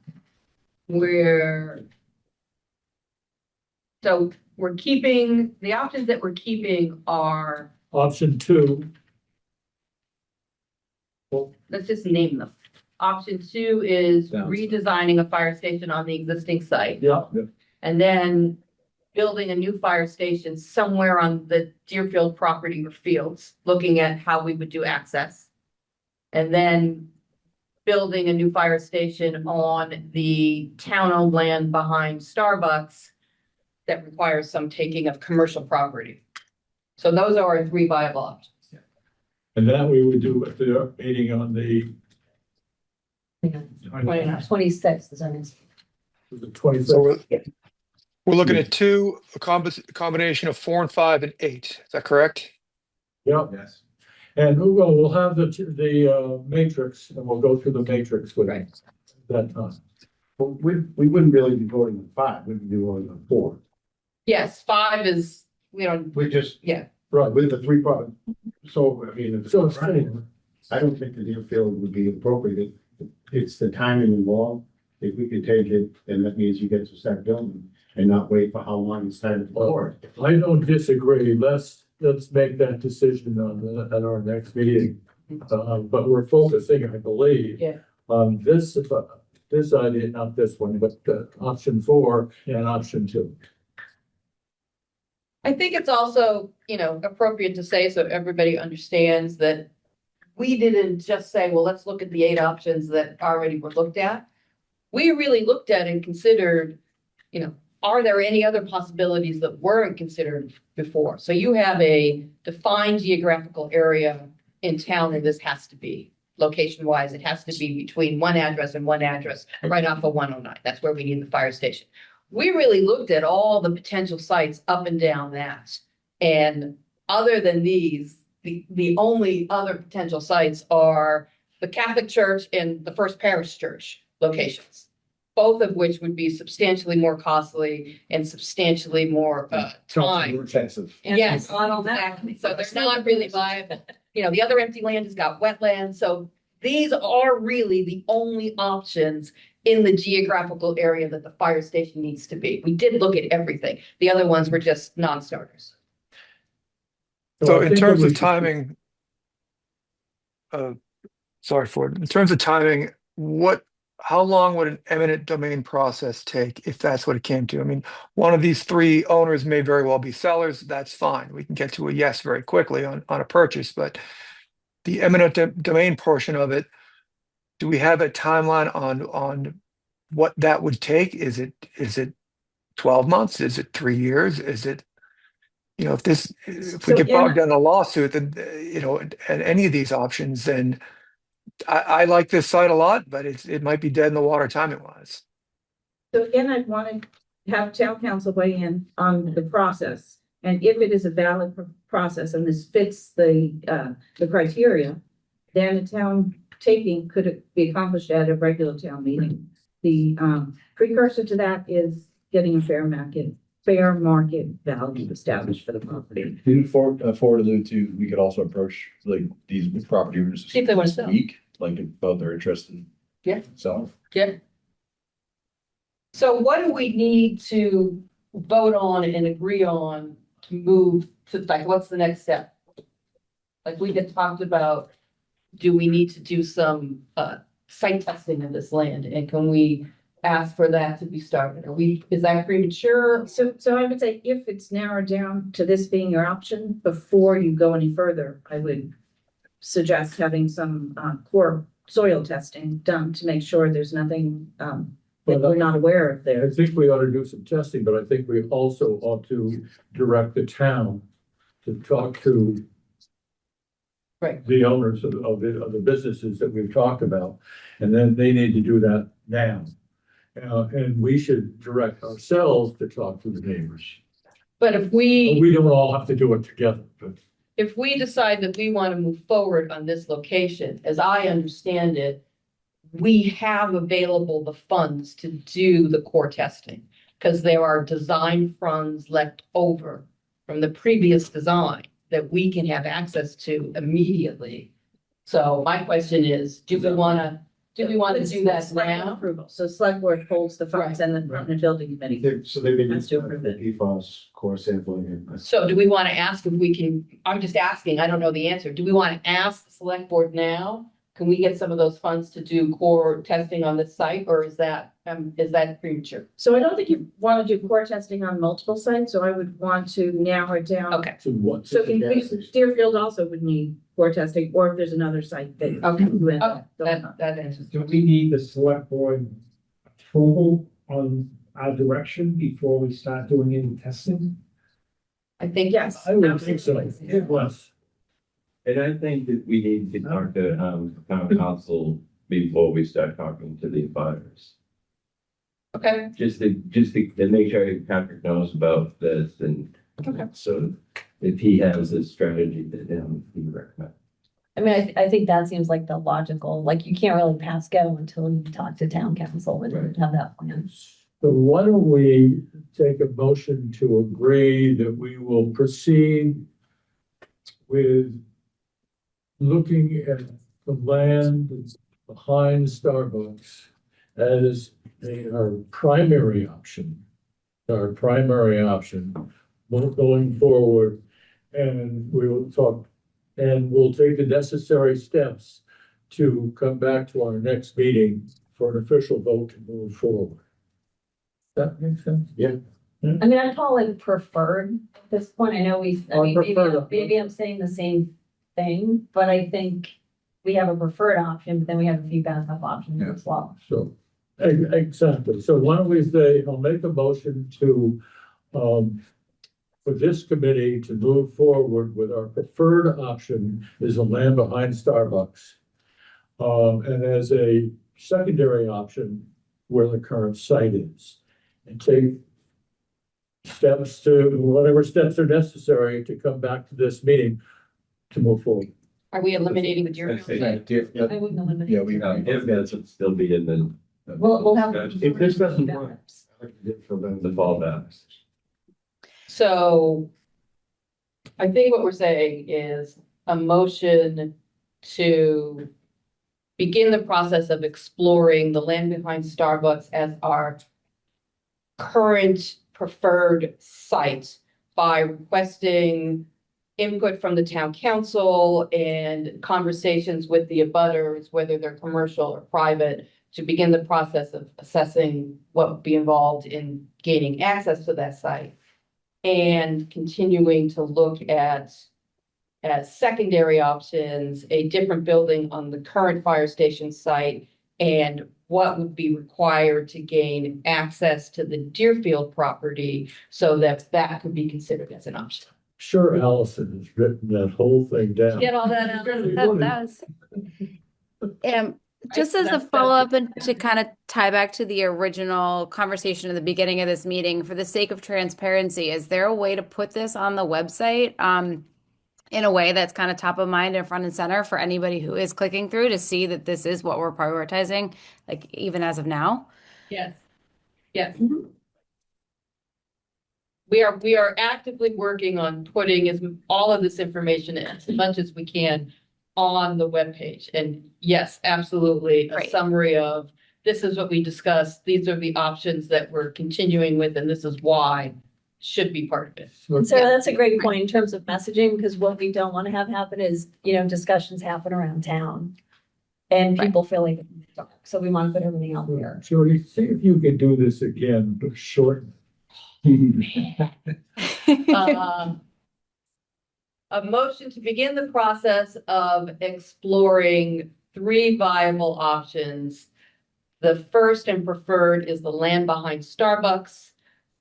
So we're keeping, the options that we're keeping are, option 2, let's just name them. Option 2 is Sounds- redesigning a fire station on the existing site. yeah, And then building a new fire station somewhere on the Deerfield property or fields, looking at how we would do access. And then building a new fire station on the town-owned land behind Starbucks that requires some taking of commercial property. So those are our 3 viable options. and that we would do at the meeting on the 26th is our next. the 26th. So we're looking at a combination of 4 and 5 and 8. Is that correct? Yeah, Yes. and we'll have the matrix, and we'll go through the matrix with Right. that time. But we wouldn't really be voting on 5, we'd be voting on 4. Yes, 5 is, we don't, We just, Right, with the 3 part, so, I mean, if so it's it's running, I don't think the Deerfield would be appropriate. It's the timing involved. If we could take it, then that means you get to start building and not wait for how long it's time to pour. I don't disagree. Let's make that decision at our next meeting. But we're focusing, I believe. Yeah. On this idea, not this one, but option 4 and option 2. I think it's also, appropriate to say, so everybody understands that we didn't just say, well, let's look at the 8 options that already were looked at. We really looked at and considered, are there any other possibilities that weren't considered before? So you have a defined geographical area in town, and this has to be, location wise, it has to be between one address and one address, right off of 109. That's where we need the fire station. We really looked at all the potential sites up and down that. And other than these, the only other potential sites are the Catholic Church and the First Parish Church locations, both of which would be substantially more costly and substantially more time. Intensive. Yes, On all that. exactly. So they're not really viable. You know, the other empty land has got wetlands, so these are really the only options in the geographical area that the fire station needs to be. We did look at everything. The other ones were just non-starters. So I in think terms what of we should- timing, sorry, Ford, in terms of timing, how long would an eminent domain process take if that's what it came to? I mean, one of these three owners may very well be sellers. That's fine. We can get to a yes very quickly on a purchase, but the eminent domain portion of it, do we have a timeline on what that would take? Is it 12 months? Is it 3 years? Is it, you know, if we So get in- bogged down in a lawsuit, then, you know, at any of these options, then I like this site a lot, but it might be dead in the water timing wise. So again, I'd want to have town council weigh in on the process. And if it is a valid process and this fits the criteria, then a town taking could be accomplished at a regular town meeting. The precursor to that is getting a fair market value established for the property. Didn't Ford allude to, we could also approach like these property owners. See if they wanna this sell. week, like if both are interested. Yeah. So. Yeah. So what do we need to vote on and agree on to move to, like, what's the next step? Like we had talked about, do we need to do some site testing of this land, and can we ask for that to be started? Is that premature? So I would say if it's narrowed down to this being your option, before you go any further, I would suggest having some core soil testing done to make sure there's nothing that we're not aware of I there. think we ought to do some testing, but I think we also ought to direct the town to talk to Right. the owners of the businesses that we've talked about, and then they need to do that now. And we should direct ourselves to talk to the neighbors. But if we. We don't all have to do it together, but If we decide that we want to move forward on this location, as I understand it, we have available the funds to do the core testing, because there are design funds left over from the previous design that we can have access to immediately. So my question is, do we want to do that Select now? approval. So select board holds the funds and the building committee. So they've been Has to using approve the it. PFAS core sampling and. So do we want to ask if we can, I'm just asking, I don't know the answer. Do we want to ask the select board now? Can we get some of those funds to do core testing on this site, or is that premature? So I don't think you want to do core testing on multiple sites, so I would want to narrow it down. Okay, to what? So Deerfield also would need core testing, or if there's another site that. Okay. you end up okay, going on. that answers. Do we need the select board approval on our direction before we start doing any testing? I think, Yes. I would think so. absolutely. It was. And I think that we need to talk to, town council before we start talking to the buyers. okay, Just to make sure Patrick knows about this, and Okay. so if he has a strategy that, he recommends. I mean, I think that seems like the logical, like you can't really pass go until you talk to town council and Right. have that plan. So why don't we take a motion to agree that we will proceed with looking at the land behind Starbucks as our primary option, going forward. And we will talk, and we'll take the necessary steps to come back to our next meeting for an official vote to move forward. That makes sense? Yeah. I mean, I'd call it preferred at this point. I know maybe I'm saying the same thing, but I think we have a preferred option, but then we have a few backup options Yeah. as well. So Exactly. So why don't we say, I'll make a motion to, for this committee to move forward with our preferred option is the land behind Starbucks. And as a secondary option, where the current site is. And take steps to, whatever steps are necessary to come back to this meeting to move forward. Are we eliminating the deer? I'd say I wouldn't eliminate. Yeah, we, if that should still be in the. We'll have. If this doesn't work, I like it for them. The fallback. So I think what we're saying is a motion to begin the process of exploring the land behind Starbucks as our current preferred site by requesting input from the town council and conversations with the abutters, whether they're commercial or private, to begin the process of assessing what would be involved in gaining access to that site. And continuing to look at, as secondary options, a different building on the current fire station site and what would be required to gain access to the Deerfield property so that that could be considered as an option. Sure, Allison has written that whole thing down. Get all that out. Just as a follow-up and to kind of tie back to the original conversation at the beginning of this meeting, for the sake of transparency, is there a way to put this on the website in a way that's kind of top of mind and front and center for anybody who is clicking through to see that this is what we're prioritizing, like even as of now? Yes. Yes. We are actively working on putting all of this information in as much as we can on the webpage. And yes, absolutely, a Great. summary of this is what we discussed, these are the options that we're continuing with, and this is why should be part of it. So that's a great point in terms of messaging, because what we don't want to have happen is, discussions happen around town. And people feeling dark, so we want to put everything out there. Jody, see if you can do this again, but short. A motion to begin the process of exploring 3 viable options. The first and preferred is the land behind Starbucks,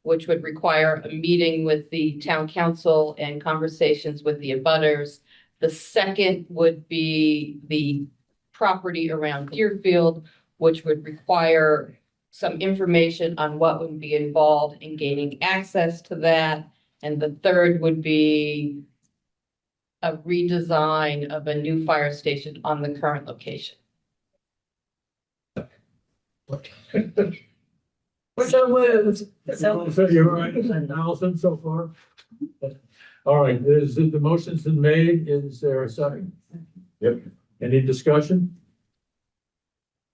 which would require a meeting with the town council and conversations with the abutters. The second would be the property around Deerfield, which would require some information on what would be involved in gaining access to that. And the third would be a redesign of a new fire station on the current location. So moved. So you're right, and Allison so far? All right, the motion's been made, is there a second? Yep. Any discussion?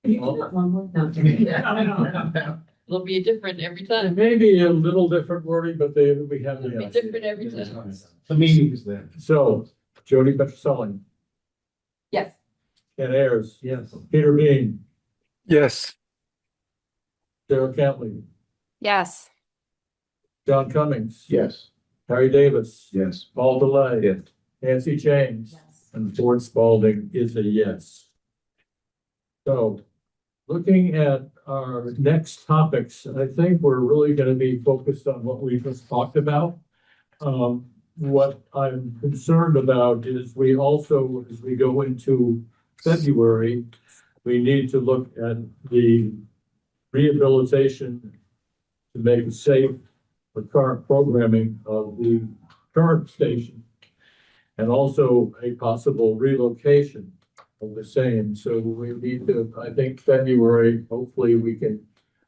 One more. No. It'll be different every It time. may be a little different wording, but we have It'll be the, different every time. The meeting is there. so Jody Petroselli, Yes. Ken Ayers, Yes. Peter Bean, Yes. Sarah Cantley, Yes. John Cummings. Yes. Harry Davis. Yes. Paul Delay. Yes. Nancy James. And Ford Spalding is a yes. So, looking at our next topics, I think we're really gonna be focused on what we just talked about. What I'm concerned about is we also, as we go into February, we need to look at the rehabilitation to make it safe for current programming of the current station. And also a possible relocation of the same. So we need to, I think February, hopefully we can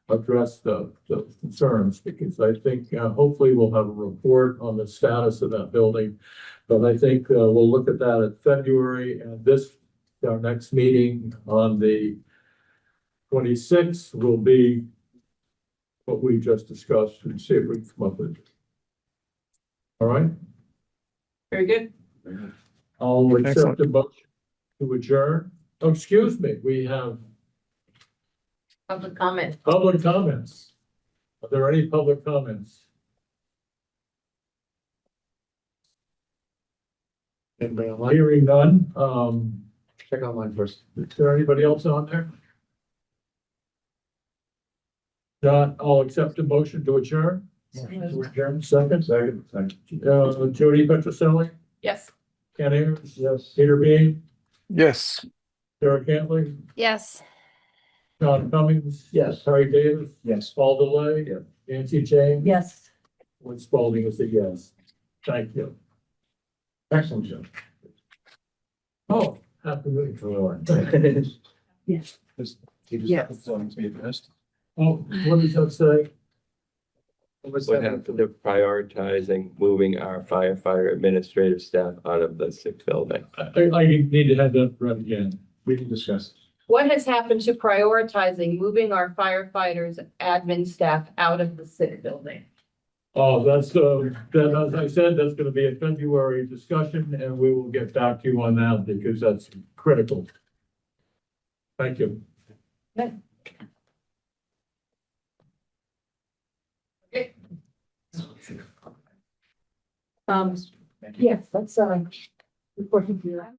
address the concerns, because I think hopefully we'll have a report on the status of that building. But I think we'll look at that at February, and our next meeting on the 26th will be what we just discussed, and see if we can come up with it. All right, Very good. I'll accept Excellent. the motion to adjourn. Oh, excuse me, we have Public comment. public comments. Are there any public comments? Anybody online? Hearing none, Check online first. is there anybody else on there? Not, I'll accept a motion to adjourn. To adjourn, second. Second. Jody Petroselli, Yes. Ken Ayers, Yes. Peter Bean, Yes. Sarah Cantley, Yes. John Cummings. Yes. Harry Davis, Yes. Paul Delay. Yeah. Nancy James. Yes. Wood Spalding is a yes. Thank you. Excellent, Joe. Oh, happy New Year. Yes. Oh, what does that say? What happened to prioritizing moving our firefighter administrative staff out of the sick building? I need to have that read again. We can discuss it. What has happened to prioritizing moving our firefighters admin staff out of the sick building? Oh, that's, that, as I said, that's gonna be a February discussion, and we will get back to you on that, because that's critical. Thank you. Yes, that's, report to you.